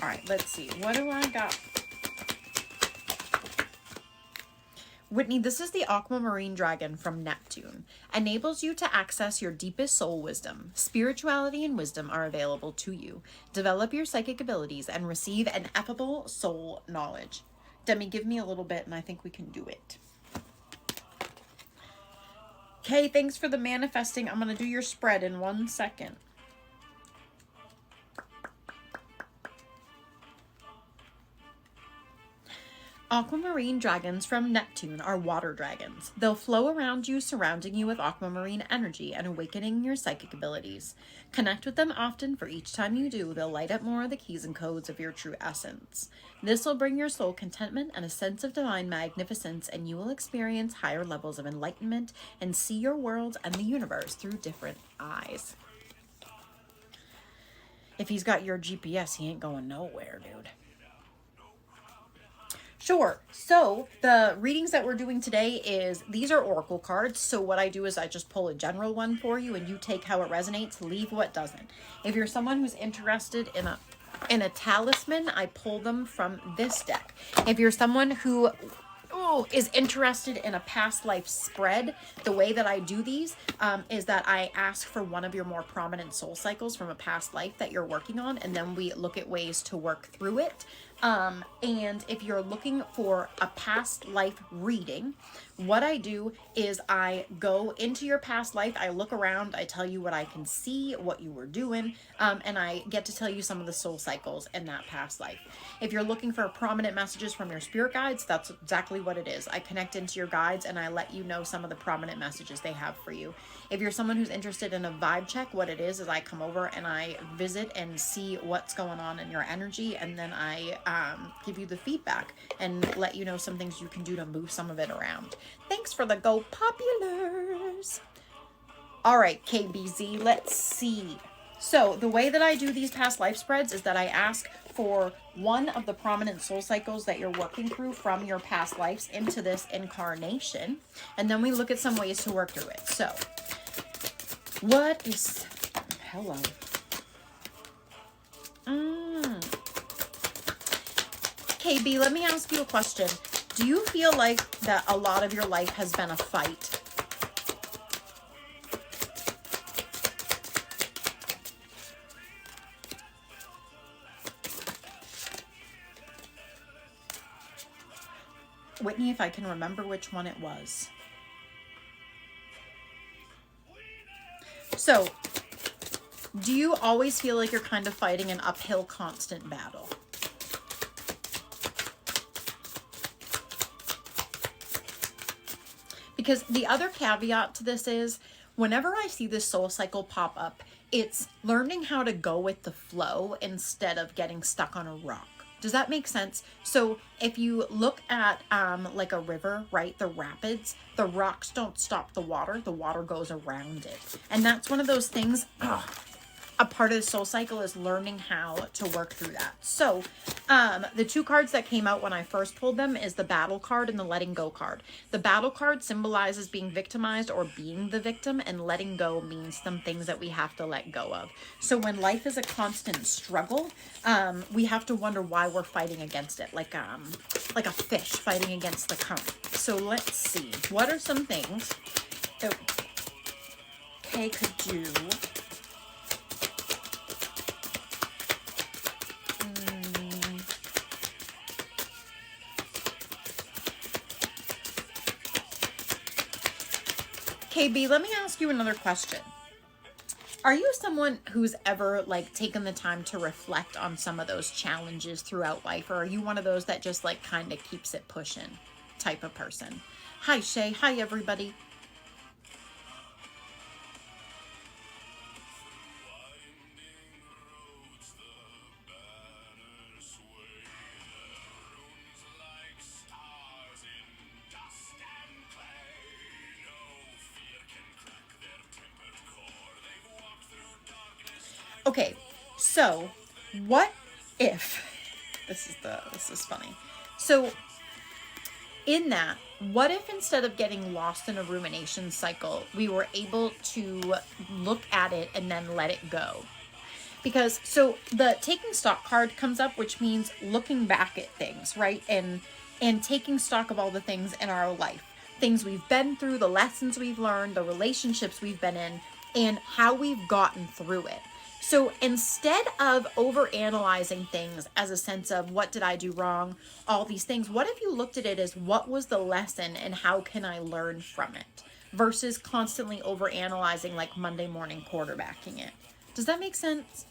All right, let's see. What do I got? Whitney, this is the Aquamarine Dragon from Neptune. Enables you to access your deepest soul wisdom. Spirituality and wisdom are available to you. Develop your psychic abilities and receive ineffable soul knowledge. Demi, give me a little bit and I think we can do it. Okay, thanks for the manifesting. I'm going to do your spread in 1 second. Aquamarine dragons from Neptune are water dragons. They'll flow around you, surrounding you with aquamarine energy and awakening your psychic abilities. Connect with them often, for each time you do, they'll light up more of the keys and codes of your true essence. This will bring your soul contentment and a sense of divine magnificence, and you will experience higher levels of enlightenment and see your world and the universe through different eyes. If he's got your GPS, he ain't going nowhere, dude. Sure. So the readings that we're doing today is, these are oracle cards. So what I do is I just pull a general one for you and you take how it resonates, leave what doesn't. If you're someone who's interested in a talisman, I pull them from this deck. If you're someone who is interested in a past life spread, the way that I do these is that I ask for one of your more prominent soul cycles from a past life that you're working on, and then we look at ways to work through it. And if you're looking for a past life reading, what I do is I go into your past life, I look around, I tell you what I can see, what you were doing, and I get to tell you some of the soul cycles in that past life. If you're looking for prominent messages from your spirit guides, that's exactly what it is. I connect into your guides and I let you know some of the prominent messages they have for you. If you're someone who's interested in a vibe check, what it is I come over and I visit and see what's going on in your energy, and then I give you the feedback and let you know some things you can do to move some of it around. Thanks for the Go Populars. All right, KBZ, let's see. So the way that I do these past life spreads is that I ask for one of the prominent soul cycles that you're working through from your past lives into this incarnation, and then we look at some ways to work through it. So what is, hello. KB, let me ask you a question. Do you feel like that a lot of your life has been a fight? Whitney, if I can remember which one it was. So, do you always feel like you're kind of fighting an uphill constant battle? Because the other caveat to this is, whenever I see this soul cycle pop up, it's learning how to go with the flow instead of getting stuck on a rock. Does that make sense? So if you look at like a river, right, the rapids, the rocks don't stop the water goes around it. And that's one of those things, a part of the soul cycle is learning how to work through that. So the two cards that came out when I first pulled them is the battle card and the letting go card. The battle card symbolizes being victimized or being the victim, and letting go means some things that we have to let go of. So when life is a constant struggle, we have to wonder why we're fighting against it, like a fish fighting against the current. So let's see, what are some things that Kay could do KB, let me ask you another question. Are you someone who's ever like taken the time to reflect on some of those challenges throughout life, or are you one of those that just like kind of keeps it pushing type of person? Hi Shay, hi everybody. Okay, so what if, this is funny. So in that, what if instead of getting lost in a rumination cycle, we were able to look at it and then let it go? Because, so the taking stock card comes up, which means looking back at things, right? And and taking stock of all the things in our life, things we've been through, the lessons we've learned, the relationships we've been in, and how we've gotten through it. So instead of over-analyzing things as a sense of what did I do wrong, all these things, what if you looked at it as what was the lesson and how can I learn from it? Versus constantly over-analyzing like Monday morning quarterbacking it. Does that make sense?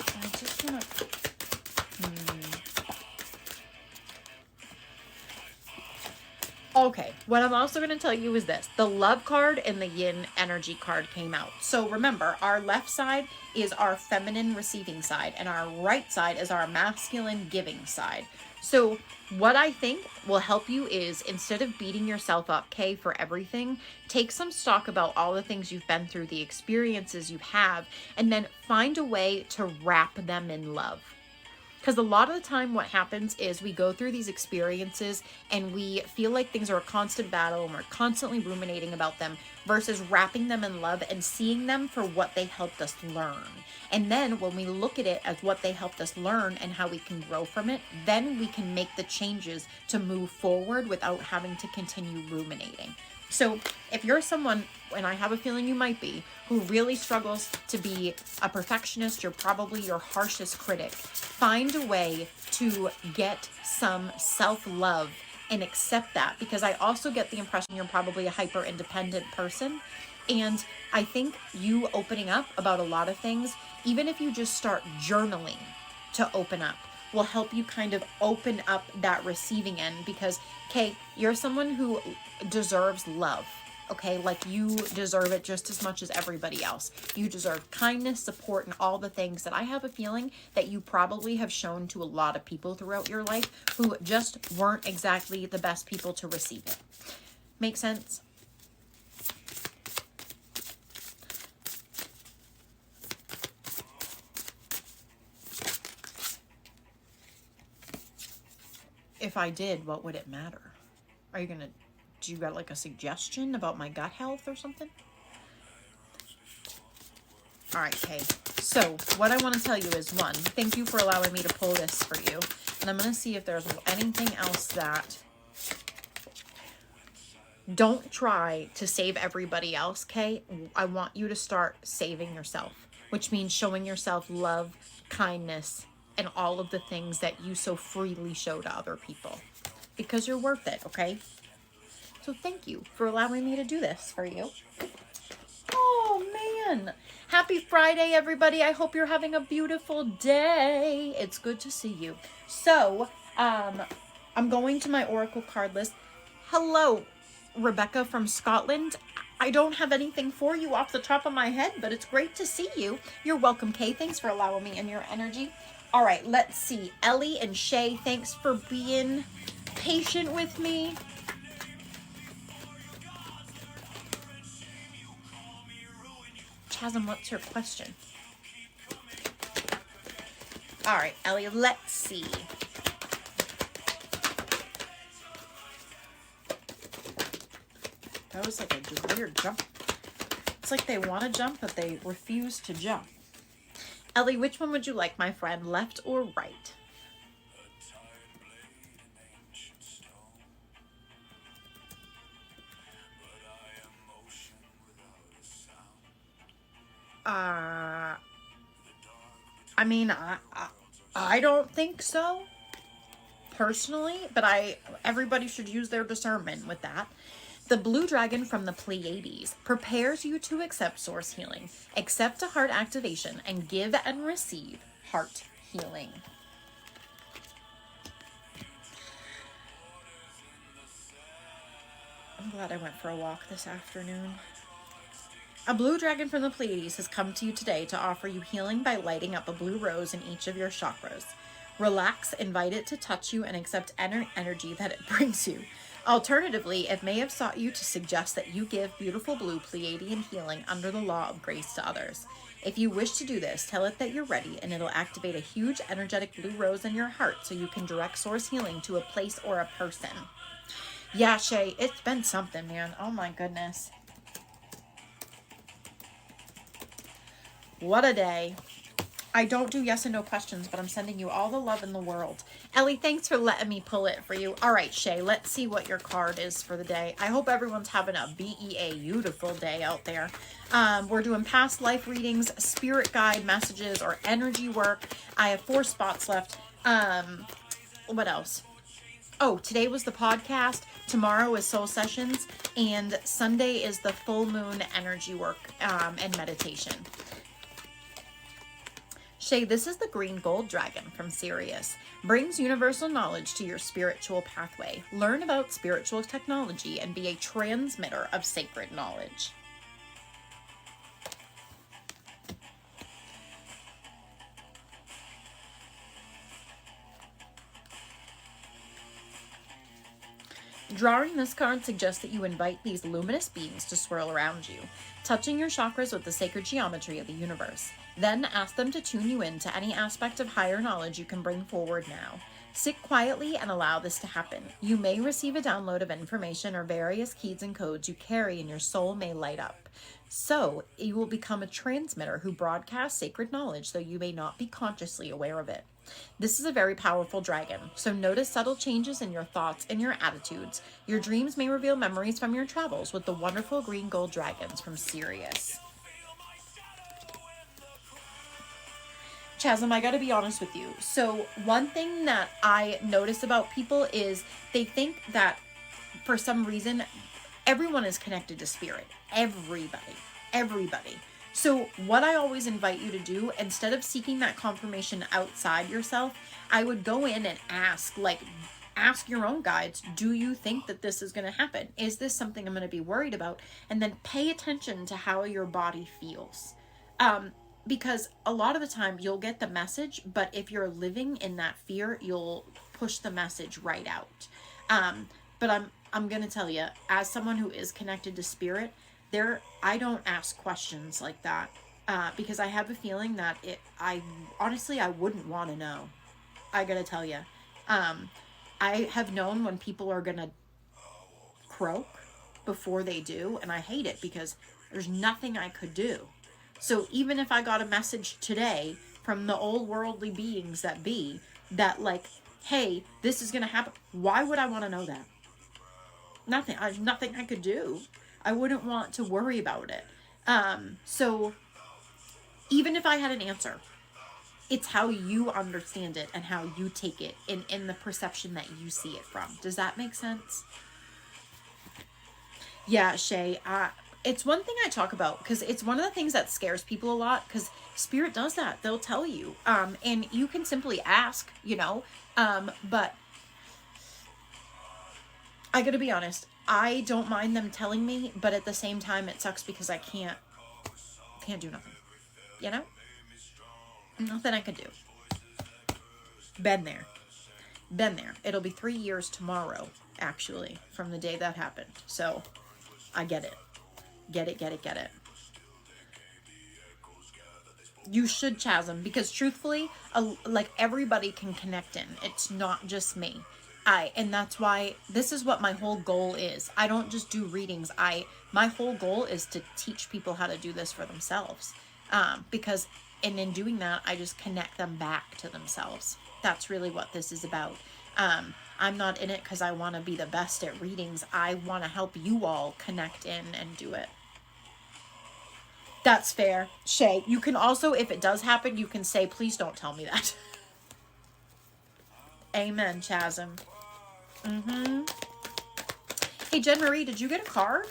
I just want to... Okay, what I'm also going to tell you is this. The love card and the yin energy card came out. So remember, our left side is our feminine receiving side, and our right side is our masculine giving side. So what I think will help you is, instead of beating yourself up, Kay, for everything, take some stock about all the things you've been through, the experiences you have, and then find a way to wrap them in love. Because a lot of the time what happens is we go through these experiences and we feel like things are a constant battle and we're constantly ruminating about them, versus wrapping them in love and seeing them for what they helped us learn. And then when we look at it as what they helped us learn and how we can grow from it, then we can make the changes to move forward without having to continue ruminating. So if you're someone, and I have a feeling you might be, who really struggles to be a perfectionist, you're probably your harshest critic, find a way to get some self-love and accept that, because I also get the impression you're probably a hyper-independent person. And I think you opening up about a lot of things, even if you just start journaling to open up, will help you kind of open up that receiving end. Because, Kay, you're someone who deserves love, okay? Like, you deserve it just as much as everybody else. You deserve kindness, support, and all the things that I have a feeling that you probably have shown to a lot of people throughout your life who just weren't exactly the best people to receive it. Make sense? If I did, what would it matter? Are you gonna, do you got like a suggestion about my gut health or something? All right, Kay. So what I want to tell you is, one, thank you for allowing me to pull this for you. And I'm going to see if there's anything else that... Don't try to save everybody else, Kay. I want you to start saving yourself, which means showing yourself love, kindness, and all of the things that you so freely show to other people, because you're worth it, okay? So thank you for allowing me to do this for you. Oh, man. Happy Friday, everybody. I hope you're having a beautiful day. It's good to see you. So, I'm going to my Oracle card list. Hello, Rebecca from Scotland. I don't have anything for you off the top of my head, but it's great to see you. You're welcome, Kay. Thanks for allowing me in your energy. All right, let's see. Ellie and Shay, thanks for being patient with me. Chasm, what's your question? All right, Ellie, let's see. That was like a weird jump. It's like they want to jump, but they refuse to jump. Ellie, which one would you like, my friend, left or right? I mean, I don't think so, personally, but everybody should use their discernment with that. The blue dragon from the Pleiades prepares you to accept source healing, accept a heart activation, and give and receive heart healing. I'm glad I went for a walk this afternoon. A blue dragon from the Pleiades has come to you today to offer you healing by lighting up a blue rose in each of your chakras. Relax, invite it to touch you, and accept energy that it brings you. Alternatively, it may have sought you to suggest that you give beautiful blue Pleiadian healing under the law of grace to others. If you wish to do this, tell it that you're ready, and it'll activate a huge energetic blue rose in your heart so you can direct source healing to a place or a person. Yeah, Shay, it's been something, man. Oh my goodness. What a day. I don't do yes and no questions, but I'm sending you all the love in the world. Ellie, thanks for letting me pull it for you. All right, Shay, let's see what your card is for the day. I hope everyone's having a beautiful day out there. We're doing past life readings, spirit guide messages, or energy work. I have 4 spots left. What else? Oh, today was the podcast. Tomorrow is soul sessions. And Sunday is the full moon energy work and meditation. Shay, this is the green gold dragon from Sirius. Brings universal knowledge to your spiritual pathway. Learn about spiritual technology and be a transmitter of sacred knowledge. Drawing this card suggests that you invite these luminous beings to swirl around you, touching your chakras with the sacred geometry of the universe. Then ask them to tune you in to any aspect of higher knowledge you can bring forward now. Sit quietly and allow this to happen. You may receive a download of information or various keys and codes you carry and your soul may light up. So, you will become a transmitter who broadcasts sacred knowledge, though you may not be consciously aware of it. This is a very powerful dragon, so notice subtle changes in your thoughts and your attitudes. Your dreams may reveal memories from your travels with the wonderful green gold dragons from Sirius. Chasm, I gotta be honest with you. So one thing that I notice about people is they think that for some reason, everyone is connected to spirit. Everybody. So what I always invite you to do, instead of seeking that confirmation outside yourself, I would go in and ask your own guides, do you think that this is going to happen? Is this something I'm going to be worried about? And then pay attention to how your body feels. Because a lot of the time you'll get the message, but if you're living in that fear, you'll push the message right out. But I'm going to tell you, as someone who is connected to spirit, I don't ask questions like that, because I have a feeling that I wouldn't want to know. I gotta tell you, I have known when people are gonna croak before they do, and I hate it because there's nothing I could do. So even if I got a message today from the old worldly beings that be, that like, hey, this is gonna happen, why would I want to know that? Nothing. There's nothing I could do. I wouldn't want to worry about it. So even if I had an answer, it's how you understand it and how you take it in the perception that you see it from. Does that make sense? Yeah, Shay, it's one thing I talk about because it's one of the things that scares people a lot, because spirit does that. They'll tell you, and you can simply ask, but I gotta be honest, I don't mind them telling me, but at the same time, it sucks because I can't do nothing, Nothing I could do. Been there. It'll be 3 years tomorrow, actually, from the day that happened. So, I get it. Get it. You should, Chasm, because truthfully, everybody can connect in. It's not just me. And that's why this is what my whole goal is. I don't just do readings. My whole goal is to teach people how to do this for themselves. Because in doing that, I just connect them back to themselves. That's really what this is about. I'm not in it because I want to be the best at readings. I want to help you all connect in and do it. That's fair. Shay, you can also, if it does happen, you can say, please don't tell me that. Amen, Chasm. Hey, Jen Marie, did you get a card?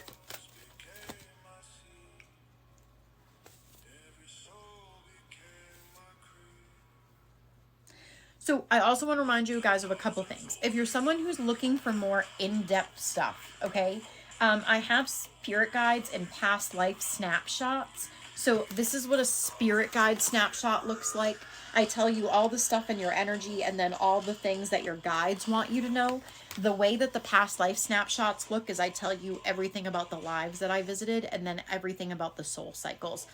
So I also want to remind you guys of a couple things. If you're someone who's looking for more in-depth stuff, okay, I have spirit guides and past life snapshots. So this is what a spirit guide snapshot looks like. I tell you all the stuff in your energy and then all the things that your guides want you to know. The way that the past life snapshots look is I tell you everything about the lives that I visited and then everything about the soul cycles.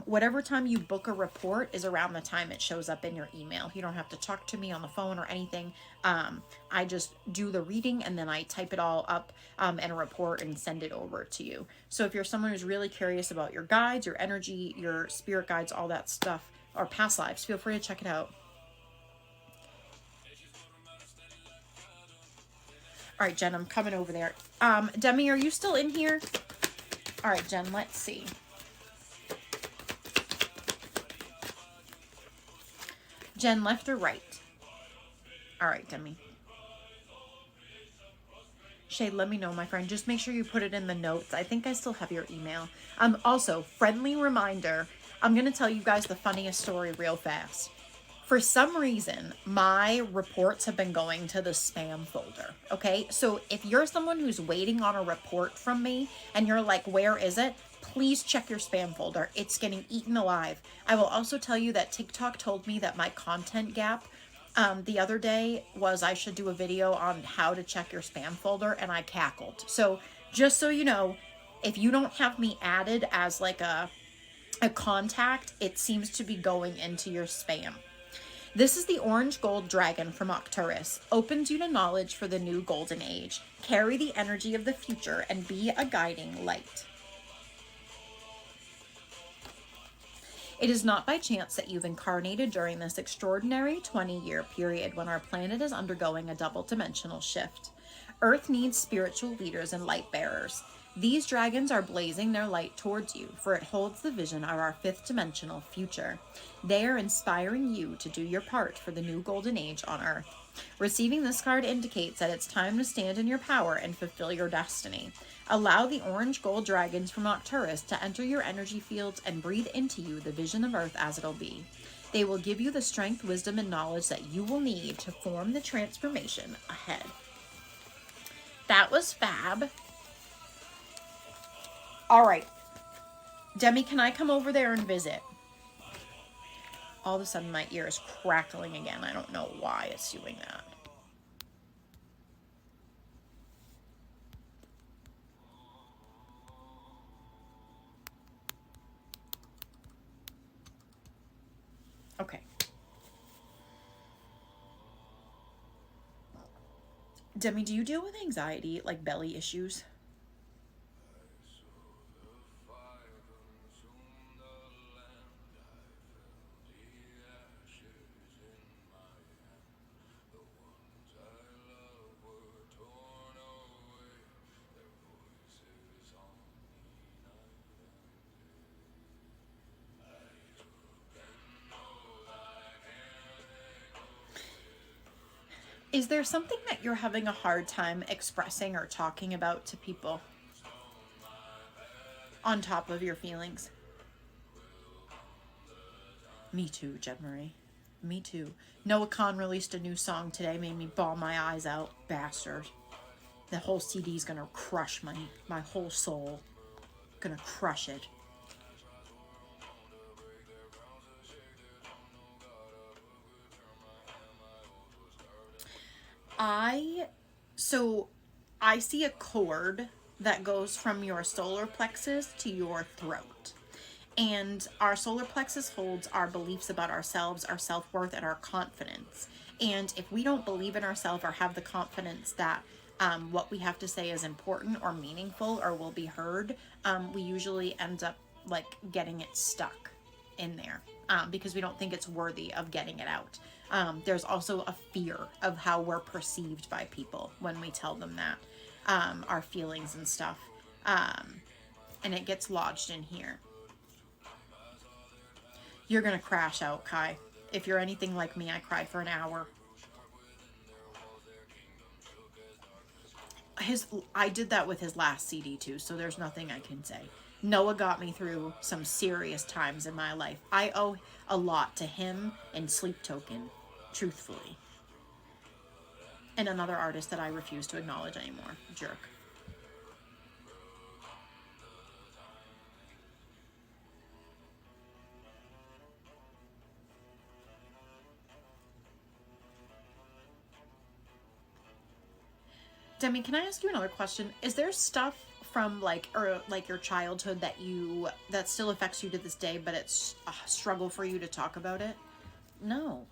Whatever time you book a report is around the time it shows up in your email. You don't have to talk to me on the phone or anything. I just do the reading and then I type it all up in a report and send it over to you. So if you're someone who's really curious about your guides, your energy, your spirit guides, all that stuff, or past lives, feel free to check it out. All right, Jen, I'm coming over there. Demi, are you still in here? All right, Jen, let's see. Jen, left or right? All right, Demi. Shay, let me know, my friend. Just make sure you put it in the notes. I think I still have your email. Also, friendly reminder, I'm going to tell you guys the funniest story real fast. For some reason, my reports have been going to the spam folder, okay? So if you're someone who's waiting on a report from me and you're like, where is it? Please check your spam folder. It's getting eaten alive. I will also tell you that TikTok told me that my content gap the other day was I should do a video on how to check your spam folder, and I cackled. So just so you know, if you don't have me added as like a contact, it seems to be going into your spam. This is the orange gold dragon from Arcturus. Opens you to knowledge for the new golden age. Carry the energy of the future and be a guiding light. It is not by chance that you've incarnated during this extraordinary 20-year period when our planet is undergoing a double-dimensional shift. Earth needs spiritual leaders and light bearers. These dragons are blazing their light towards you, for it holds the vision of our fifth-dimensional future. They are inspiring you to do your part for the new golden age on Earth. Receiving this card indicates that it's time to stand in your power and fulfill your destiny. Allow the orange gold dragons from Arcturus to enter your energy fields and breathe into you the vision of Earth as it'll be. They will give you the strength, wisdom, and knowledge that you will need to form the transformation ahead. That was fab. All right. Demi, can I come over there and visit? All of a sudden, my ear is crackling again. I don't know why it's doing that. Okay. Demi, do you deal with anxiety, like belly issues? Is there something that you're having a hard time expressing or talking about to people on top of your feelings? Me too, Jen Marie. Me too. Noah Khan released a new song today, made me bawl my eyes out. Bastard. The whole CD's gonna crush my whole soul. Gonna crush it. I see a cord that goes from your solar plexus to your throat. And our solar plexus holds our beliefs about ourselves, our self-worth, and our confidence. And if we don't believe in ourselves or have the confidence that what we have to say is important or meaningful or will be heard, we usually end up like getting it stuck in there because we don't think it's worthy of getting it out. There's also a fear of how we're perceived by people when we tell them that, our feelings and stuff. And it gets lodged in here. You're gonna crash out, Kai. If you're anything like me, I cried for an hour. I did that with his last CD too, so there's nothing I can say. Noah got me through some serious times in my life. I owe a lot to him and Sleep Token, truthfully. And another artist that I refuse to acknowledge anymore. Jerk. Demi, can I ask you another question? Is there stuff from like, or like your childhood that still affects you to this day, but it's a struggle for you to talk about it? No.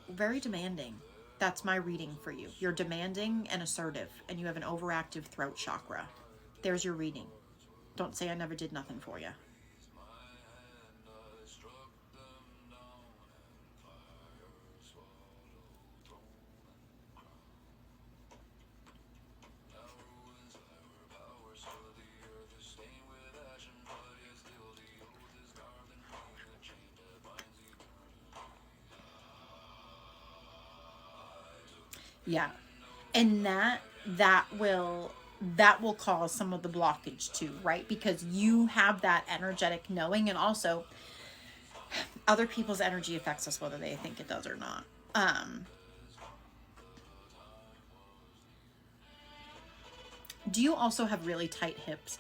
Very demanding. That's my reading for you. You're demanding and assertive, and you have an overactive throat chakra. There's your reading. Don't say I never did nothing for you. Yeah. And that will cause some of the blockage too, right? Because you have that energetic knowing, and also other people's energy affects us whether they think it does or not. Do you also have really tight hips?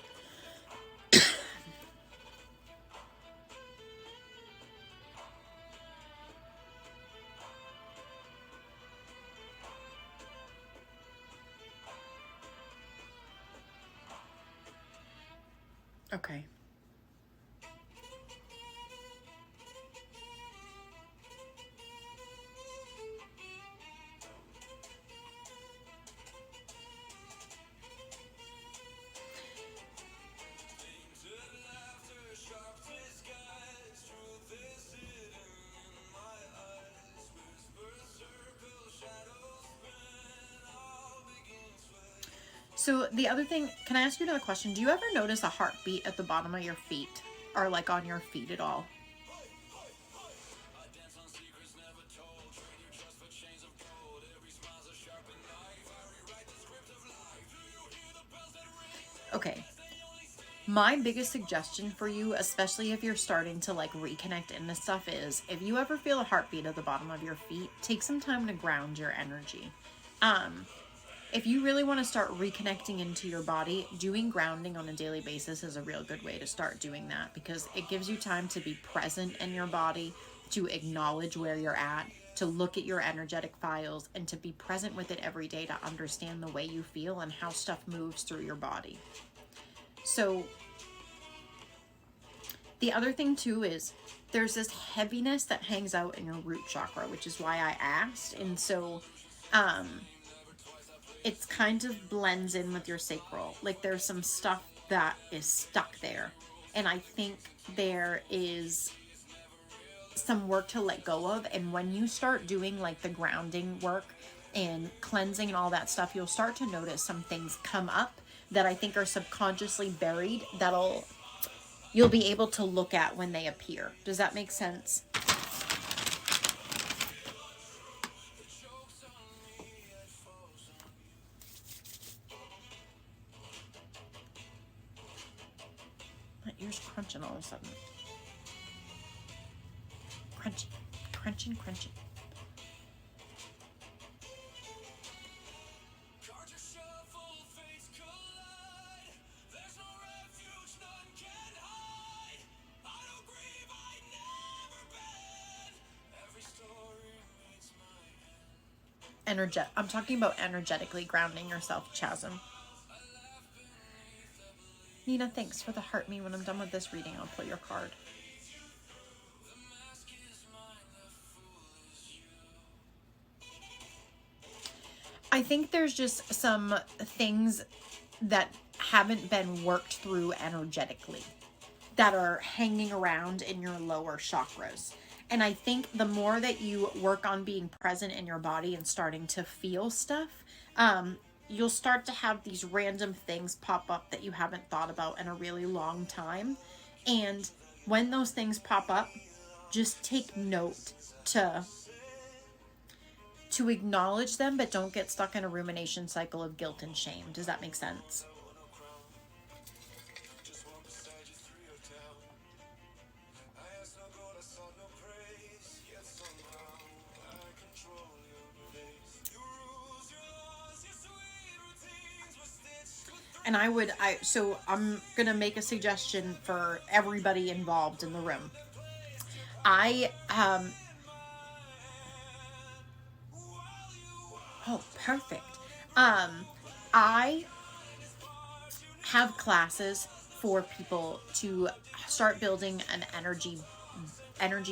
Okay. So the other thing, can I ask you another question? Do you ever notice a heartbeat at the bottom of your feet, or like on your feet at all? Okay. My biggest suggestion for you, especially if you're starting to like reconnect into stuff, is if you ever feel a heartbeat at the bottom of your feet, take some time to ground your energy. If you really want to start reconnecting into your body, doing grounding on a daily basis is a real good way to start doing that, because it gives you time to be present in your body, to acknowledge where you're at, to look at your energetic files, and to be present with it every day to understand the way you feel and how stuff moves through your body. So the other thing too is there's this heaviness that hangs out in your root chakra, which is why I asked. And so it's kind of blends in with your sacral. Like there's some stuff that is stuck there. And I think there is some work to let go of. And when you start doing like the grounding work and cleansing and all that stuff, you'll start to notice some things come up that I think are subconsciously buried you'll be able to look at when they appear. Does that make sense? My ear's crunching all of a sudden. Crunchy, crunching, crunching. I'm talking about energetically grounding yourself, Chasm. Nina, thanks for the heart me. When I'm done with this reading, I'll pull your card. I think there's just some things that haven't been worked through energetically that are hanging around in your lower chakras. And I think the more that you work on being present in your body and starting to feel stuff, you'll start to have these random things pop up that you haven't thought about in a really long time. And when those things pop up, just take note to acknowledge them, but don't get stuck in a rumination cycle of guilt and shame. Does that make sense? And so I'm going to make a suggestion for everybody involved in the room. Oh, perfect. I have classes for people to start building an energy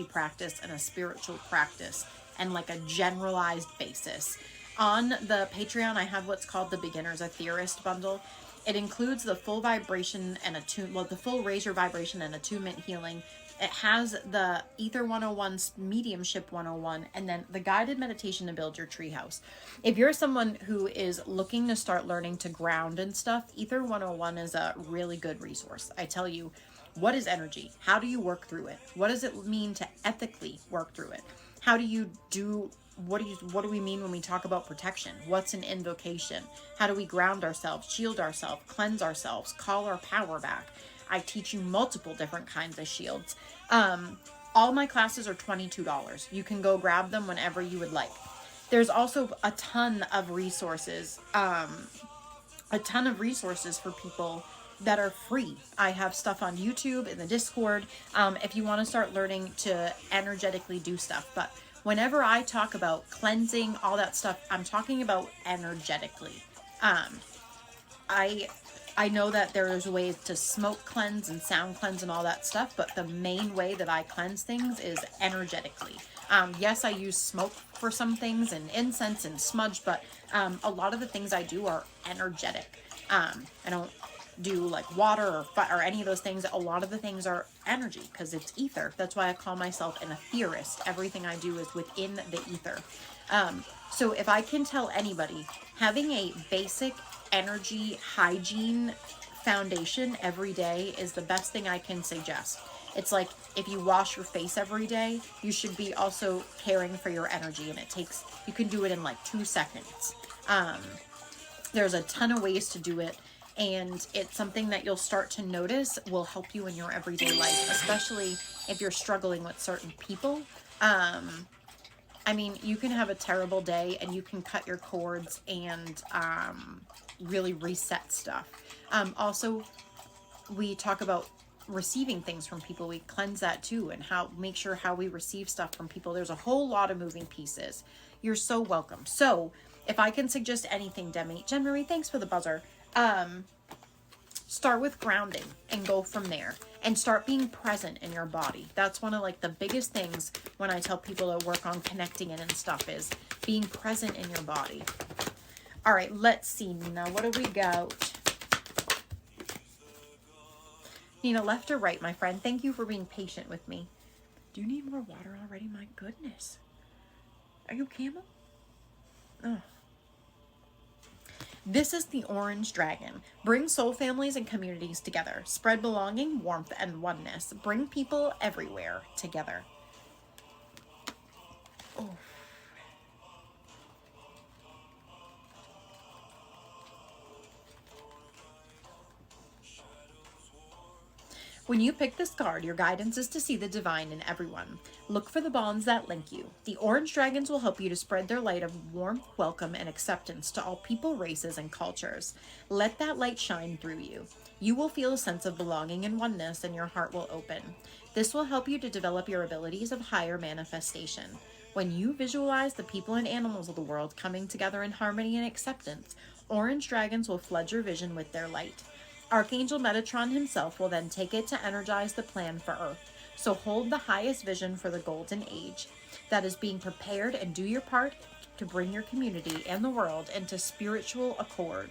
practice and a spiritual practice and like a generalized basis. On the Patreon, I have what's called the Beginner's Aetherist bundle. It includes the full vibration and the full raise your vibration and attunement healing. It has the Ether 101, Mediumship 101, and then the guided meditation to build your treehouse. If you're someone who is looking to start learning to ground and stuff, Ether 101 is a really good resource. I tell you, what is energy? How do you work through it? What does it mean to ethically work through it? How do you do what do we mean when we talk about protection? What's an invocation? How do we ground ourselves, shield ourselves, cleanse ourselves, call our power back? I teach you multiple different kinds of shields. All my classes are $22. You can go grab them whenever you would like. There's also a ton of resources, for people that are free. I have stuff on YouTube, in the Discord, if you want to start learning to energetically do stuff. But whenever I talk about cleansing, all that stuff, I'm talking about energetically. I know that there's ways to smoke cleanse and sound cleanse and all that stuff, but the main way that I cleanse things is energetically. Yes, I use smoke for some things and incense and smudge, but a lot of the things I do are energetic. I don't do like water or fire or any of those things. A lot of the things are energy because it's ether. That's why I call myself an aetherist. Everything I do is within the ether. So if I can tell anybody, having a basic energy hygiene foundation every day is the best thing I can suggest. It's like if you wash your face every day, you should be also caring for your energy, and you can do it in like 2 seconds. There's a ton of ways to do it, and it's something that you'll start to notice will help you in your everyday life, especially if you're struggling with certain people. I mean, you can have a terrible day and you can cut your cords and really reset stuff. Also, we talk about receiving things from people. We cleanse that too, and make sure how we receive stuff from people. There's a whole lot of moving pieces. You're so welcome. So if I can suggest anything, Jen Marie, thanks for the buzzer. Start with grounding and go from there, and start being present in your body. That's one of like the biggest things when I tell people to work on connecting it and stuff, is being present in your body. All right, let's see, Nina, what do we got? Nina, left or right, my friend? Thank you for being patient with me. Do you need more water already? My goodness. Are you camel? Oh. This is the Orange Dragon. Bring soul families and communities together. Spread belonging, warmth, and oneness. Bring people everywhere together. Oh. When you pick this card, your guidance is to see the divine in everyone. Look for the bonds that link you. The Orange Dragons will help you to spread their light of warmth, welcome, and acceptance to all people, races, and cultures. Let that light shine through you. You will feel a sense of belonging and oneness, and your heart will open. This will help you to develop your abilities of higher manifestation. When you visualize the people and animals of the world coming together in harmony and acceptance, Orange Dragons will flood your vision with their light. Archangel Metatron himself will then take it to energize the plan for Earth. So hold the highest vision for the golden age that is being prepared, and do your part to bring your community and the world into spiritual accord.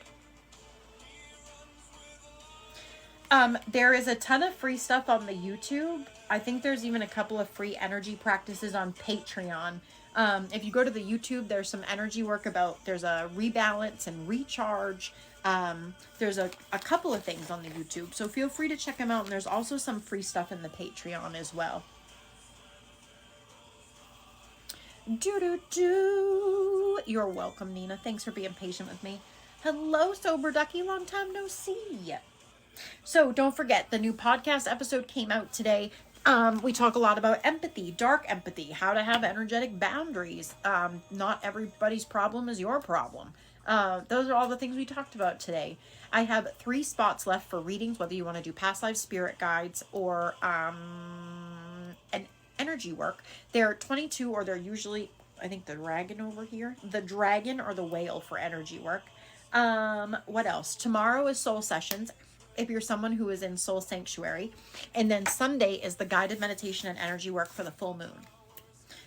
There is a ton of free stuff on the YouTube. I think there's even a couple of free energy practices on Patreon. If you go to the YouTube, there's some energy work there's a rebalance and recharge. There's a couple of things on the YouTube, so feel free to check them out. And there's also some free stuff in the Patreon as well. You're welcome, Nina. Thanks for being patient with me. Hello, Sober Ducky. Long time no see. So don't forget, the new podcast episode came out today. We talk a lot about empathy, dark empathy, how to have energetic boundaries. Not everybody's problem is your problem. Those are all the things we talked about today. I have 3 spots left for readings, whether you want to do past life spirit guides or an energy work. They're 22, or they're usually, I think, the dragon over here, the dragon or the whale for energy work. What else? Tomorrow is Soul Sessions, if you're someone who is in Soul Sanctuary. And then Sunday is the guided meditation and energy work for the full moon.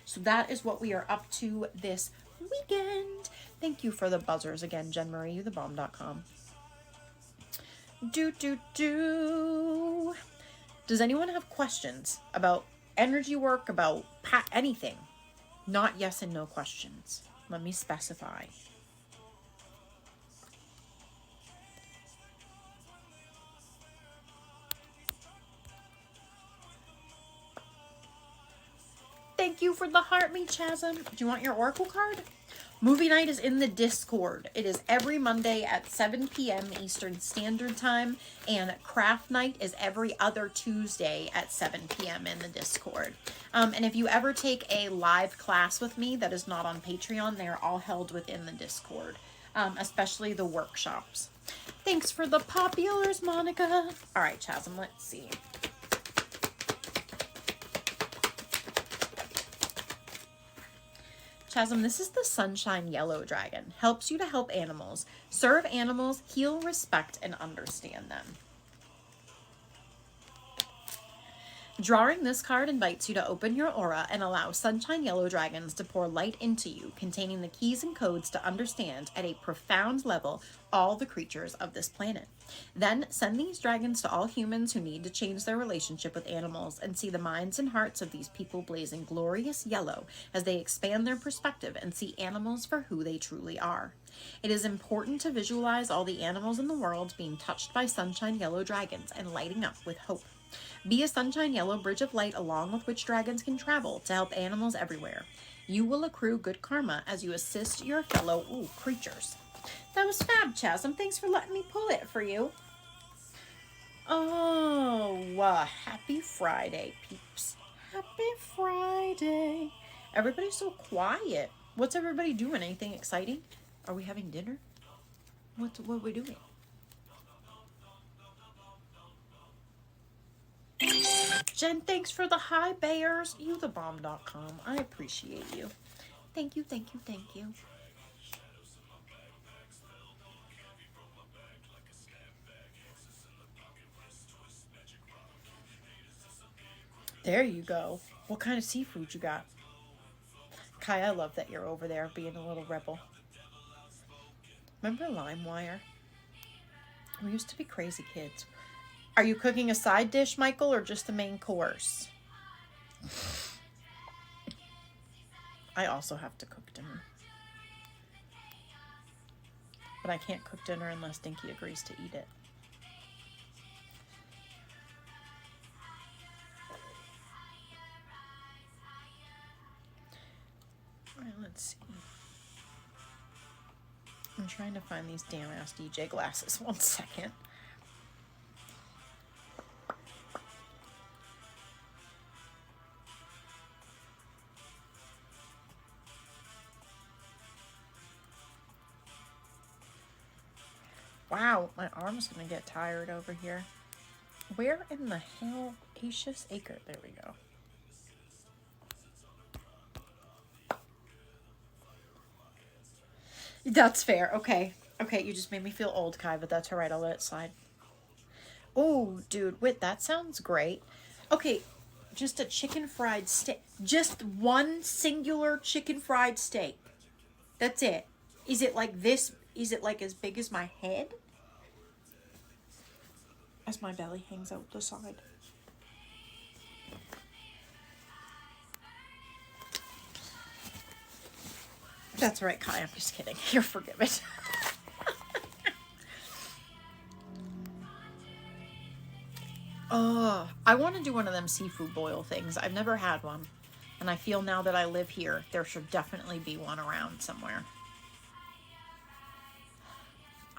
So that is what we are up to this weekend. Thank you for the buzzers again, Jen Marie, thebomb.com. Does anyone have questions about energy work, about anything? Not yes and no questions. Let me specify. Thank you for the heart, me Chasm. Do you want your Oracle card? Movie night is in the Discord. It is every Monday at 7 p.m. Eastern Standard Time, and craft night is every other Tuesday at 7 p.m. in the Discord. And if you ever take a live class with me that is not on Patreon, they are all held within the Discord, especially the workshops. Thanks for the populars, Monica. All right, Chasm, let's see. Chasm, this is the Sunshine Yellow Dragon. Helps you to help animals. Serve animals, heal, respect, and understand them. Drawing this card invites you to open your aura and allow Sunshine Yellow Dragons to pour light into you, containing the keys and codes to understand at a profound level all the creatures of this planet. Then send these dragons to all humans who need to change their relationship with animals and see the minds and hearts of these people blazing glorious yellow as they expand their perspective and see animals for who they truly are. It is important to visualize all the animals in the world being touched by Sunshine Yellow Dragons and lighting up with hope. Be a Sunshine Yellow bridge of light along with which dragons can travel to help animals everywhere. You will accrue good karma as you assist your fellow creatures. That was fab, Chasm. Thanks for letting me pull it for you. Oh, happy Friday, peeps. Happy Friday. Everybody's so quiet. What's everybody doing? Anything exciting? Are we having dinner? What are we doing? Jen, thanks for the hi bears. Youthebomb.com. I appreciate you. Thank you, thank you, thank you. There you go. What kind of seafood you got? Kai, I love that you're over there being a little rebel. Remember LimeWire? We used to be crazy kids. Are you cooking a side dish, Michael, or just the main course? I also have to cook dinner. But I can't cook dinner unless Dinky agrees to eat it. Alright, let's see. I'm trying to find these damn ass DJ glasses. 1 second. Wow, my arm's gonna get tired over here. Where in the hell? Acious Acre. There we go. That's fair. Okay. Okay, you just made me feel old, Kai, but that's alright. I'll let it slide. Oh, dude, wait, that sounds great. Okay, just a chicken fried steak. Just one singular chicken fried steak. That's it. Is it like this? Is it like as big as my head? As my belly hangs out the side. That's right, Kai. I'm just kidding. You're forgiven. Oh, I want to do one of them seafood boil things. I've never had one. And I feel now that I live here, there should definitely be one around somewhere.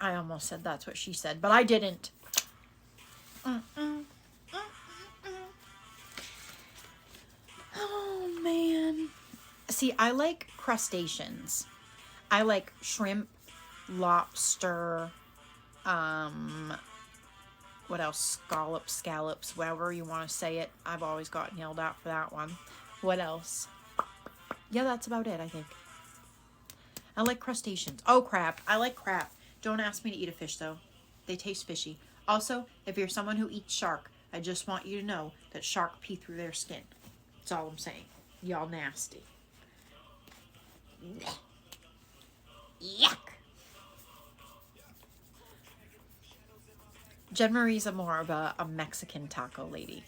I almost said that's what she said, but I didn't. Oh, man. See, I like crustaceans. I like shrimp, lobster, what else? Scallops, whatever you want to say it. I've always gotten yelled at for that one. What else? Yeah, that's about it, I think. I like crustaceans. Oh, crab. I like crab. Don't ask me to eat a fish, though. They taste fishy. Also, if you're someone who eats shark, I just want you to know that shark pee through their skin. That's all I'm saying. Y'all nasty. Yuck. Jen Marie's more of a Mexican taco lady.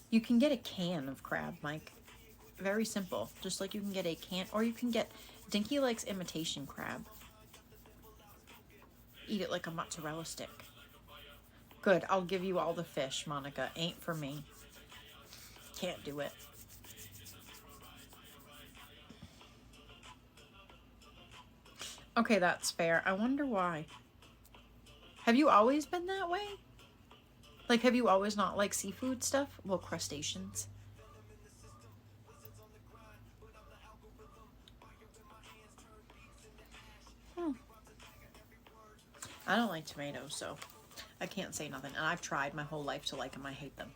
You can get a can of crab, Mike. Very simple. Just like you can get a can, or you can get, Dinky likes imitation crab. Eat it like a mozzarella stick. Good, I'll give you all the fish, Monica. Ain't for me. Can't do it. Okay, that's fair. I wonder why. Have you always been that way? Like, have you always not liked seafood stuff? Well, crustaceans. I don't like tomatoes, so I can't say nothing. And I've tried my whole life to like them. I hate them.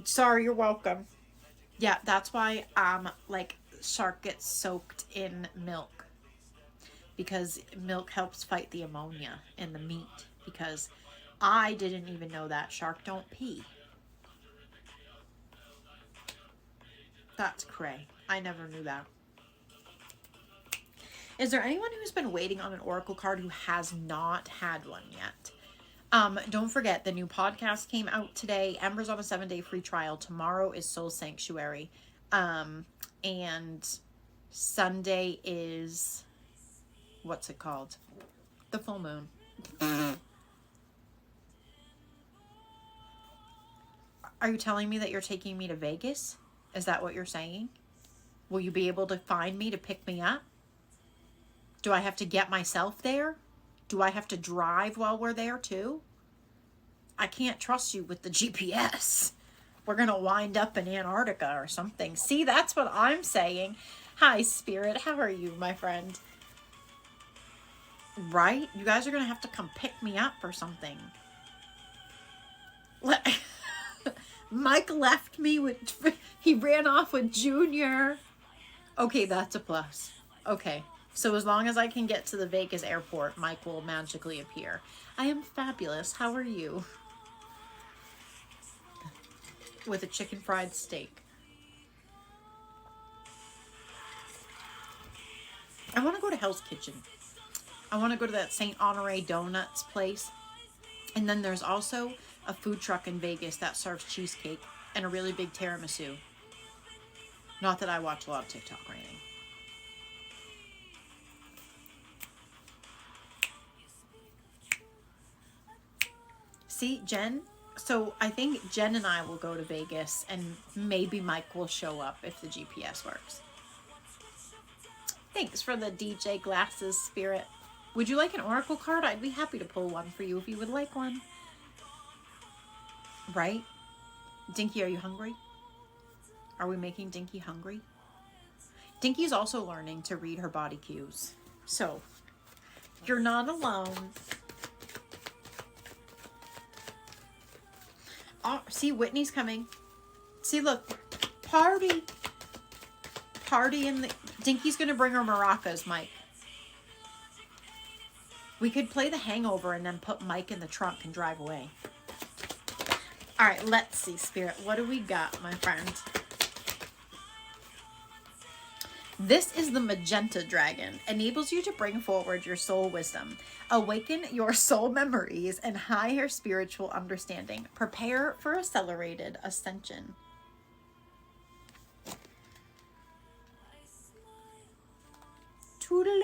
Sorry, you're welcome. Yeah, that's why like shark gets soaked in milk, because milk helps fight the ammonia in the meat. Because I didn't even know that shark don't pee. That's cray. I never knew that. Is there anyone who's been waiting on an Oracle card who has not had one yet? Don't forget, the new podcast came out today. Ember's on a 7-day free trial. Tomorrow is Soul Sanctuary. And Sunday is, what's it called? The full moon. Are you telling me that you're taking me to Vegas? Is that what you're saying? Will you be able to find me to pick me up? Do I have to get myself there? Do I have to drive while we're there too? I can't trust you with the GPS. We're going to wind up in Antarctica or something. See, that's what I'm saying. Hi, Spirit. How are you, my friend? Right? You guys are going to have to come pick me up or something. Mike left me with... He ran off with Junior. Okay, that's a plus. Okay. So as long as I can get to the Vegas airport, Mike will magically appear. I am fabulous. How are you? With a chicken fried steak. I want to go to Hell's Kitchen. I want to go to that St. Honore Donuts place. And then there's also a food truck in Vegas that serves cheesecake and a really big tiramisu. Not that I watch a lot of TikTok or anything. See, Jen, so I think Jen and I will go to Vegas, and maybe Mike will show up if the GPS works. Thanks for the DJ glasses, Spirit. Would you like an Oracle card? I'd be happy to pull one for you if you would like one. Right? Dinky, are you hungry? Are we making Dinky hungry? Dinky's also learning to read her body cues. So, you're not alone. Oh, see, Whitney's coming. See, look. Party. Party in the... Dinky's going to bring her maracas, Mike. We could play The Hangover and then put Mike in the trunk and drive away. All right, let's see, Spirit. What do we got, my friend? This is the Magenta Dragon. Enables you to bring forward your soul wisdom. Awaken your soul memories and higher spiritual understanding. Prepare for accelerated ascension. Toodaloo.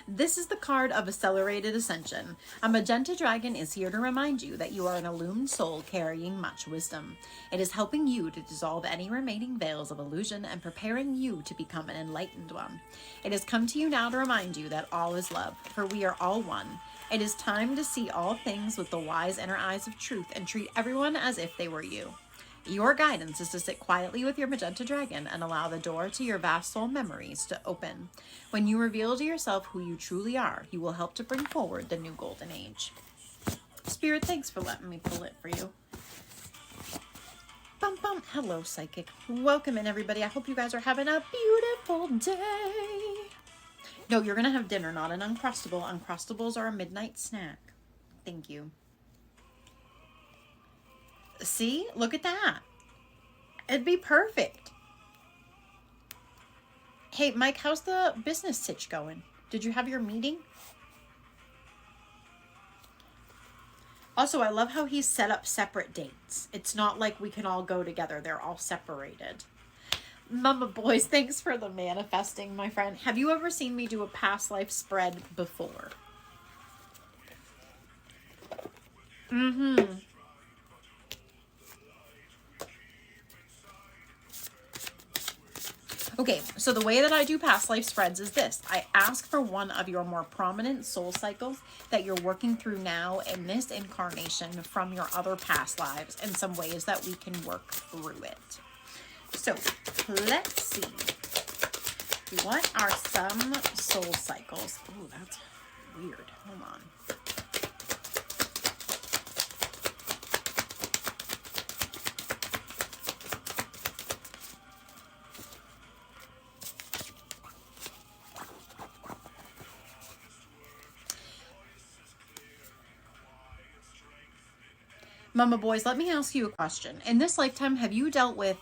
This is the card of Accelerated Ascension. A Magenta Dragon is here to remind you that you are an illumined soul carrying much wisdom. It is helping you to dissolve any remaining veils of illusion and preparing you to become an enlightened one. It has come to you now to remind you that all is love, for we are all one. It is time to see all things with the wise inner eyes of truth and treat everyone as if they were you. Your guidance is to sit quietly with your Magenta Dragon and allow the door to your vast soul memories to open. When you reveal to yourself who you truly are, you will help to bring forward the new golden age. Spirit, thanks for letting me pull it for you. Bum bum. Hello, Psychic. Welcome in, everybody. I hope you guys are having a beautiful day. No, you're going to have dinner, not an Uncrustable. Uncrustables are a midnight snack. Thank you. See? Look at that. It'd be perfect. Hey, Mike, how's the business sitch going? Did you have your meeting? Also, I love how he's set up separate dates. It's not like we can all go together. They're all separated. Mama Boys, thanks for the manifesting, my friend. Have you ever seen me do a past life spread before? Okay, so the way that I do past life spreads is this. I ask for one of your more prominent soul cycles that you're working through now in this incarnation from your other past lives and some ways that we can work through it. So let's see. What are some soul cycles? Oh, that's weird. Hold on. Mama Boys, let me ask you a question. In this lifetime, have you dealt with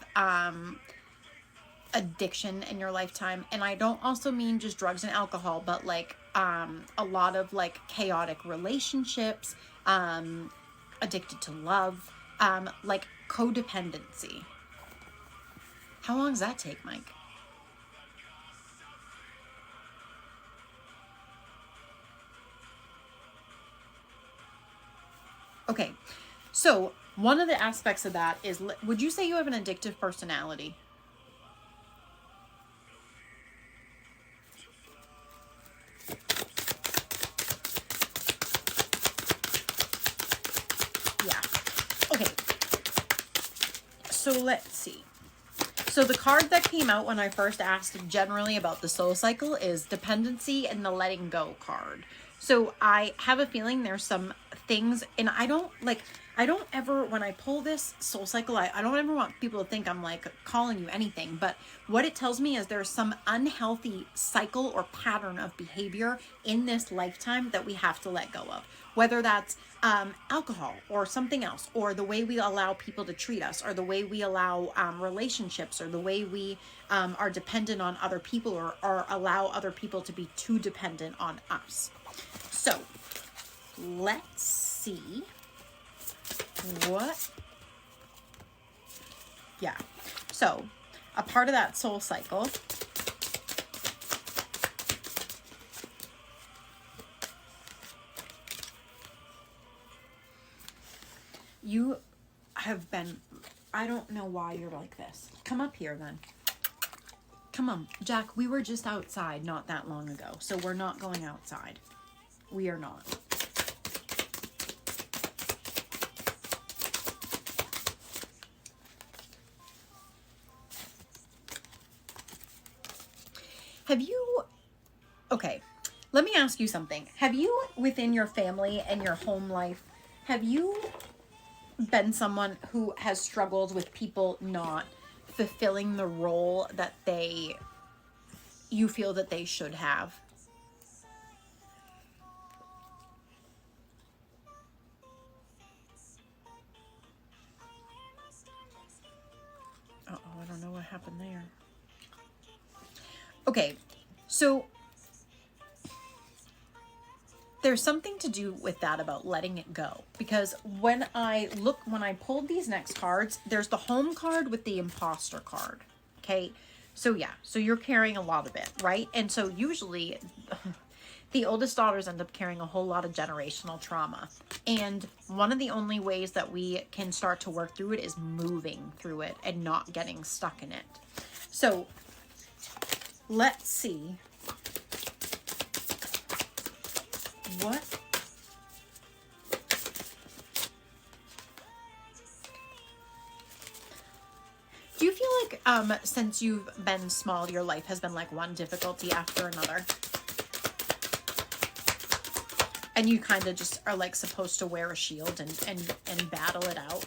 addiction in your lifetime? And I don't also mean just drugs and alcohol, but like a lot of like chaotic relationships, addicted to love, like codependency. How long does that take, Mike? Okay. So one of the aspects of that is, would you say you have an addictive personality? Yeah. Okay. So let's see. So the card that came out when I first asked generally about the soul cycle is dependency and the letting go card. So I have a feeling there's some things, and I don't ever, when I pull this soul cycle, I don't ever want people to think I'm like calling you anything, but what it tells me is there's some unhealthy cycle or pattern of behavior in this lifetime that we have to let go of. Whether that's alcohol or something else, or the way we allow people to treat us, or the way we allow relationships, or the way we are dependent on other people, or allow other people to be too dependent on us. So let's see what, yeah. So a part of that soul cycle you have been, I don't know why you're like this. Come up here then. Come on, Jack, we were just outside not that long ago, so we're not going outside. We are not. Have you, okay, let me ask you something. Have you, within your family and your home life, have you been someone who has struggled with people not fulfilling the role that you feel that they should have? Uh-oh, I don't know what happened there. Okay, so there's something to do with that about letting it go, because when I pulled these next cards, there's the home card with the imposter card. Okay, so yeah, so you're carrying a lot of it, right? And so usually the oldest daughters end up carrying a whole lot of generational trauma, and one of the only ways that we can start to work through it is moving through it and not getting stuck in it. So let's see what do you feel like since you've been small, your life has been like one difficulty after another, and you kind of just are like supposed to wear a shield and battle it out?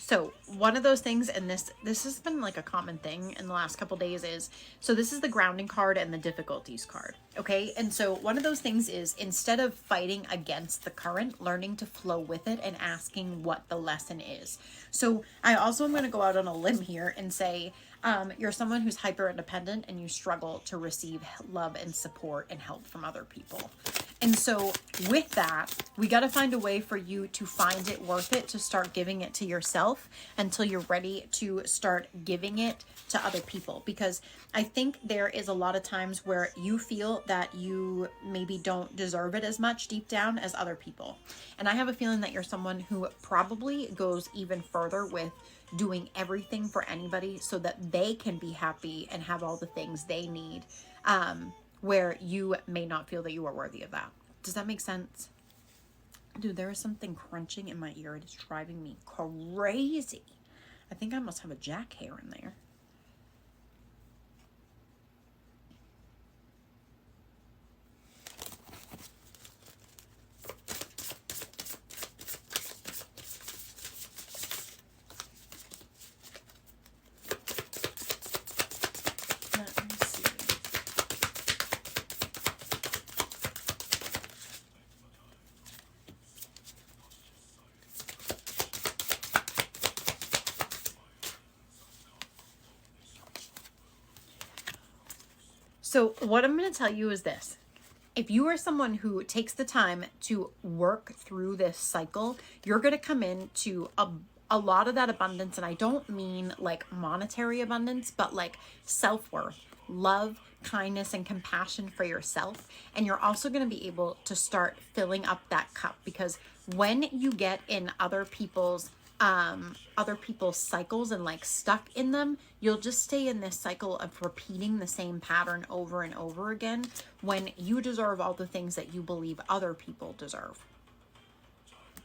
So one of those things, and this has been like a common thing in the last couple days, is, so this is the grounding card and the difficulties card. Okay. And so one of those things is, instead of fighting against the current, learning to flow with it and asking what the lesson is. So I also am going to go out on a limb here and say, you're someone who's hyper independent and you struggle to receive love and support and help from other people. And so with that, we got to find a way for you to find it worth it to start giving it to yourself until you're ready to start giving it to other people. Because I think there is a lot of times where you feel that you maybe don't deserve it as much deep down as other people. And I have a feeling that you're someone who probably goes even further with doing everything for anybody so that they can be happy and have all the things they need, where you may not feel that you are worthy of that. Does that make sense? Dude, there is something crunching in my ear. It is driving me crazy. I think I must have a jack hair in there. So what I'm going to tell you is this. If you are someone who takes the time to work through this cycle, you're going to come into a lot of that abundance. And I don't mean like monetary abundance, but like self-worth, love, kindness, and compassion for yourself. And you're also going to be able to start filling up that cup, because when you get in other people's cycles and like stuck in them, you'll just stay in this cycle of repeating the same pattern over and over again, when you deserve all the things that you believe other people deserve.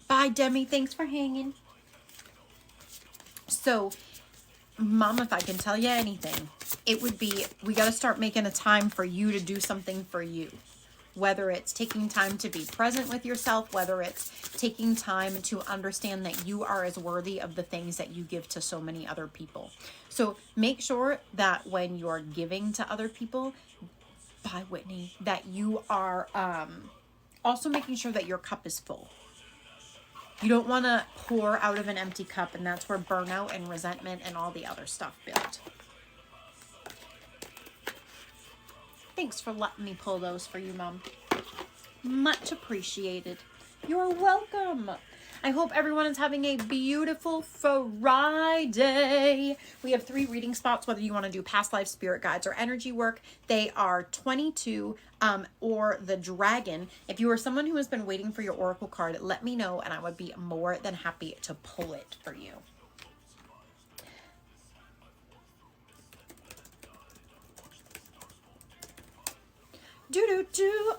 Bye, Demi. Thanks for hanging. So, Mom, if I can tell you anything, it would be, we got to start making a time for you to do something for you. Whether it's taking time to be present with yourself, whether it's taking time to understand that you are as worthy of the things that you give to so many other people. So make sure that when you're giving to other people, by Whitney, that you are also making sure that your cup is full. You don't want to pour out of an empty cup, and that's where burnout and resentment and all the other stuff build. Thanks for letting me pull those for you, Mom. Much appreciated. You're welcome. I hope everyone is having a beautiful Friday. We have 3 reading spots, whether you want to do past life, spirit guides, or energy work. They are 22 or the dragon. If you are someone who has been waiting for your oracle card, let me know and I would be more than happy to pull it for you.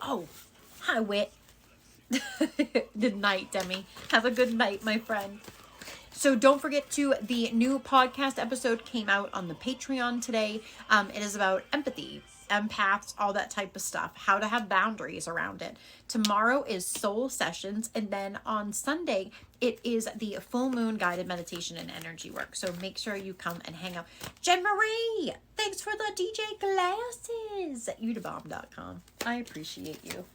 Oh, hi, Wit. Good night, Demi. Have a good night, my friend. So don't forget the new podcast episode came out on the Patreon today. It is about empathy, empaths, all that type of stuff, how to have boundaries around it. Tomorrow is soul sessions. And then on Sunday, it is the full moon guided meditation and energy work. So make sure you come and hang out. Jen Marie, thanks for the DJ glasses at udabomb.com. I appreciate you.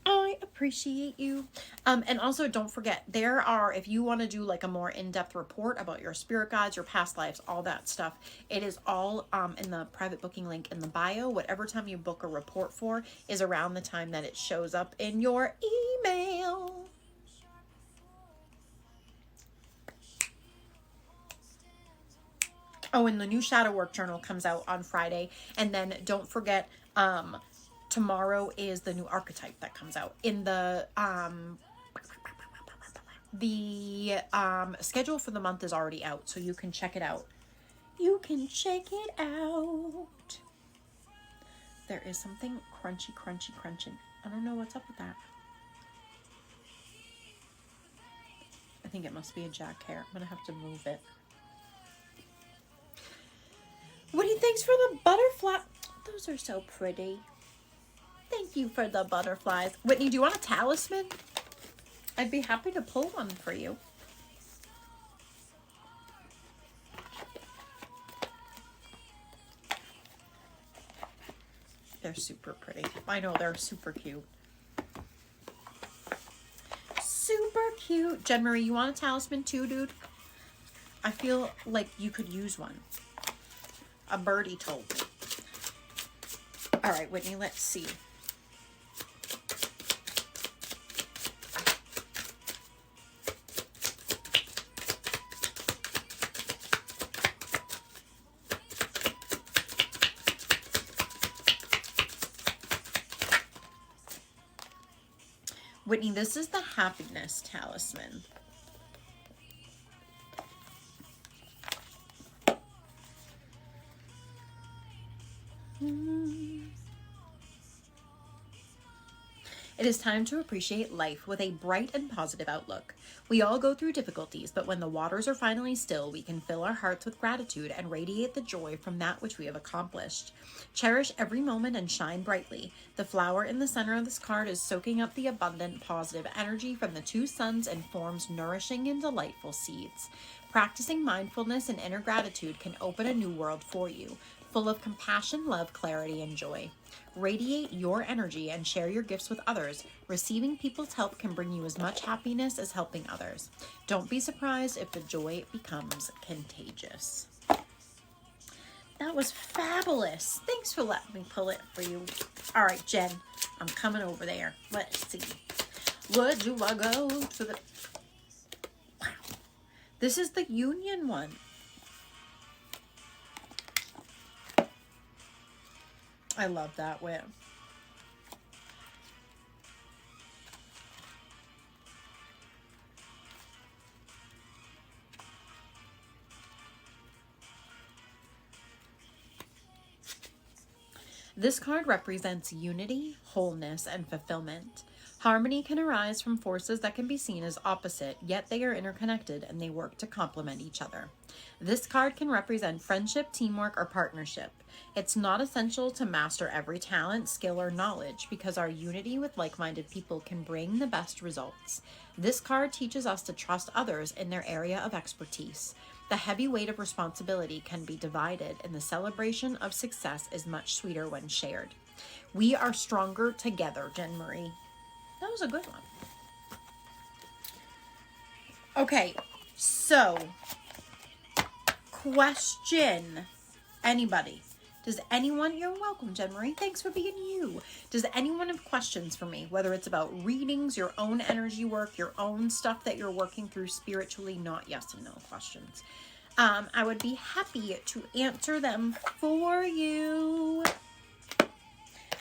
I appreciate you. And also don't forget, there are, if you want to do like a more in-depth report about your spirit guides, your past lives, all that stuff, it is all in the private booking link in the bio. Whatever time you book a report for is around the time that it shows up in your email. Oh, and the new shadow work journal comes out on Friday. And then don't forget, tomorrow is the new archetype that comes out. In the schedule for the month is already out, so you can check it out. You can check it out. There is something crunchy, crunching. I don't know what's up with that. I think it must be a jack hair. I'm gonna have to move it. Woody, thanks for the butterfly. Those are so pretty. Thank you for the butterflies. Whitney, do you want a talisman? I'd be happy to pull one for you. They're super pretty. I know, they're super cute. Super cute. Jen Marie, you want a talisman too, dude? I feel like you could use one. A birdie told me. All right, Whitney, let's see. Whitney, this is the happiness talisman. It is time to appreciate life with a bright and positive outlook. We all go through difficulties, but when the waters are finally still, we can fill our hearts with gratitude and radiate the joy from that which we have accomplished. Cherish every moment and shine brightly. The flower in the center of this card is soaking up the abundant, positive energy from the two suns and forms nourishing and delightful seeds. Practicing mindfulness and inner gratitude can open a new world for you, full of compassion, love, clarity, and joy. Radiate your energy and share your gifts with others. Receiving people's help can bring you as much happiness as helping others. Don't be surprised if the joy becomes contagious. That was fabulous. Thanks for letting me pull it for you. All right, Jen, I'm coming over there. Let's see. Where do I go to the... Wow. This is the Union one. I love that whip. This card represents unity, wholeness, and fulfillment. Harmony can arise from forces that can be seen as opposite, yet they are interconnected and they work to complement each other. This card can represent friendship, teamwork, or partnership. It's not essential to master every talent, skill, or knowledge because our unity with like-minded people can bring the best results. This card teaches us to trust others in their area of expertise. The heavy weight of responsibility can be divided, and the celebration of success is much sweeter when shared. We are stronger together, Jen Marie. That was a good one. Okay, so question. Anybody? Does anyone, you're welcome, Jen Marie. Thanks for being you. Does anyone have questions for me? Whether it's about readings, your own energy work, your own stuff that you're working through spiritually, not yes and no questions. I would be happy to answer them for you.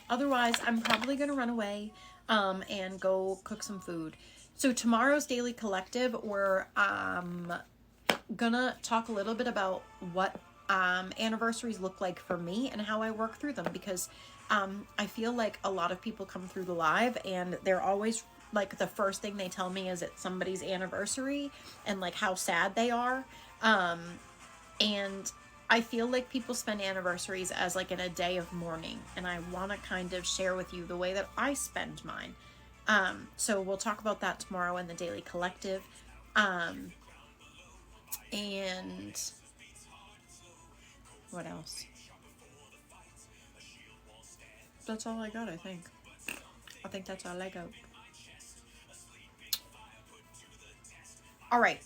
Otherwise, I'm probably going to run away and go cook some food. So tomorrow's Daily Collective, we're gonna talk a little bit about what anniversaries look like for me and how I work through them, because I feel like a lot of people come through the live and they're always like, the first thing they tell me is it's somebody's anniversary and like how sad they are. And I feel like people spend anniversaries as like in a day of mourning, and I want to kind of share with you the way that I spend mine. So we'll talk about that tomorrow in the Daily Collective. And what else? That's all I got, I think. I think that's all I got. All right.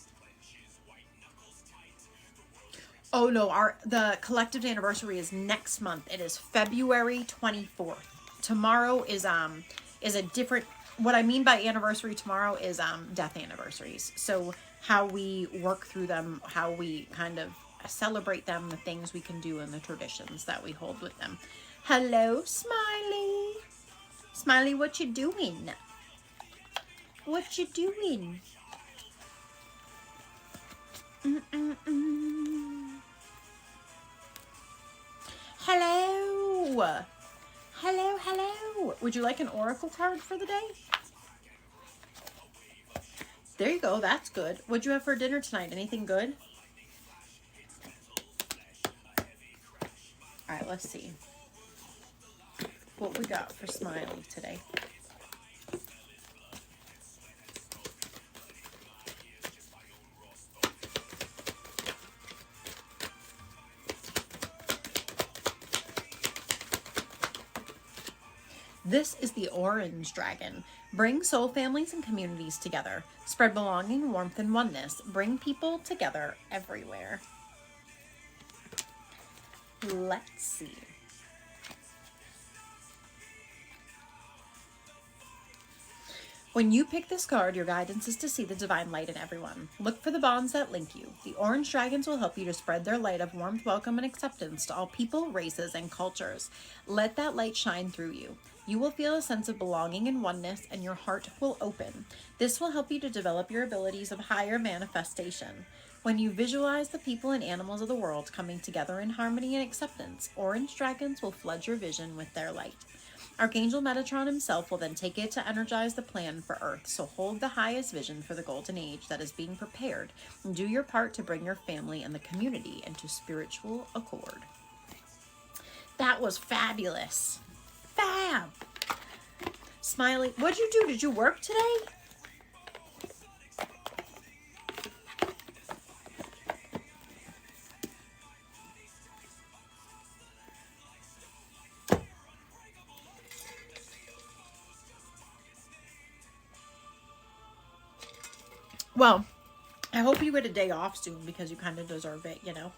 Oh no, the collective anniversary is next month. It is February 24th. Tomorrow is a different, what I mean by anniversary tomorrow is death anniversaries. So how we work through them, how we kind of celebrate them, the things we can do, and the traditions that we hold with them. Hello, Smiley. Smiley, what you doing? What you doing? Hello. Hello, hello. Would you like an oracle card for the day? There you go. That's good. What'd you have for dinner tonight? Anything good? All right, let's see what we got for Smiley today. This is the Orange Dragon. Bring soul families and communities together. Spread belonging, warmth, and oneness. Bring people together everywhere. Let's see. When you pick this card, your guidance is to see the divine light in everyone. Look for the bonds that link you. The Orange Dragons will help you to spread their light of warmth, welcome, and acceptance to all people, races, and cultures. Let that light shine through you. You will feel a sense of belonging and oneness, and your heart will open. This will help you to develop your abilities of higher manifestation. When you visualize the people and animals of the world coming together in harmony and acceptance, Orange Dragons will flood your vision with their light. Archangel Metatron himself will then take it to energize the plan for Earth, so hold the highest vision for the golden age that is being prepared, and do your part to bring your family and the community into spiritual accord. That was fabulous. Fab! Smiley, what'd you do? Did you work today? Well, I hope you get a day off soon because you kind of deserve it, you know.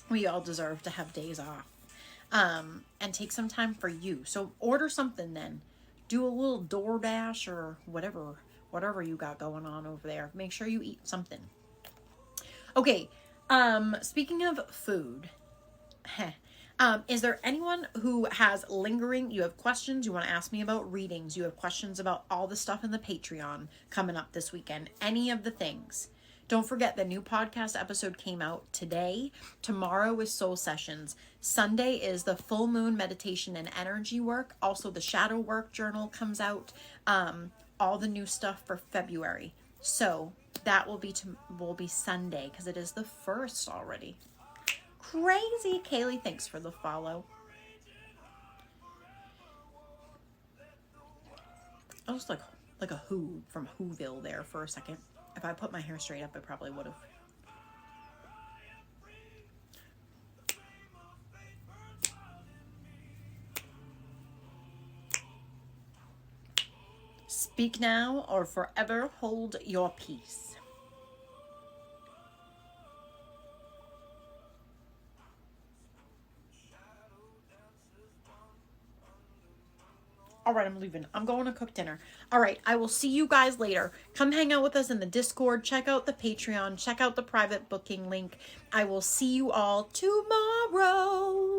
We all deserve to have days off. And take some time for you. So order something then. Do a little DoorDash or whatever you got going on over there. Make sure you eat something. Okay, speaking of food, is there anyone who has you have questions, you want to ask me about readings, you have questions about all the stuff in the Patreon coming up this weekend, any of the things? Don't forget, the new podcast episode came out today. Tomorrow is Soul Sessions. Sunday is the full moon meditation and energy work. Also, the shadow work journal comes out. All the new stuff for February. So that will be Sunday because it is the 1st already. Crazy. Kaylee, thanks for the follow. I was like a Who from Whoville there for a second. If I put my hair straight up, I probably would have. Speak now or forever hold your peace. All right, I'm leaving. I'm going to cook dinner. All right, I will see you guys later. Come hang out with us in the Discord. Check out the Patreon. Check out the private booking link. I will see you all tomorrow.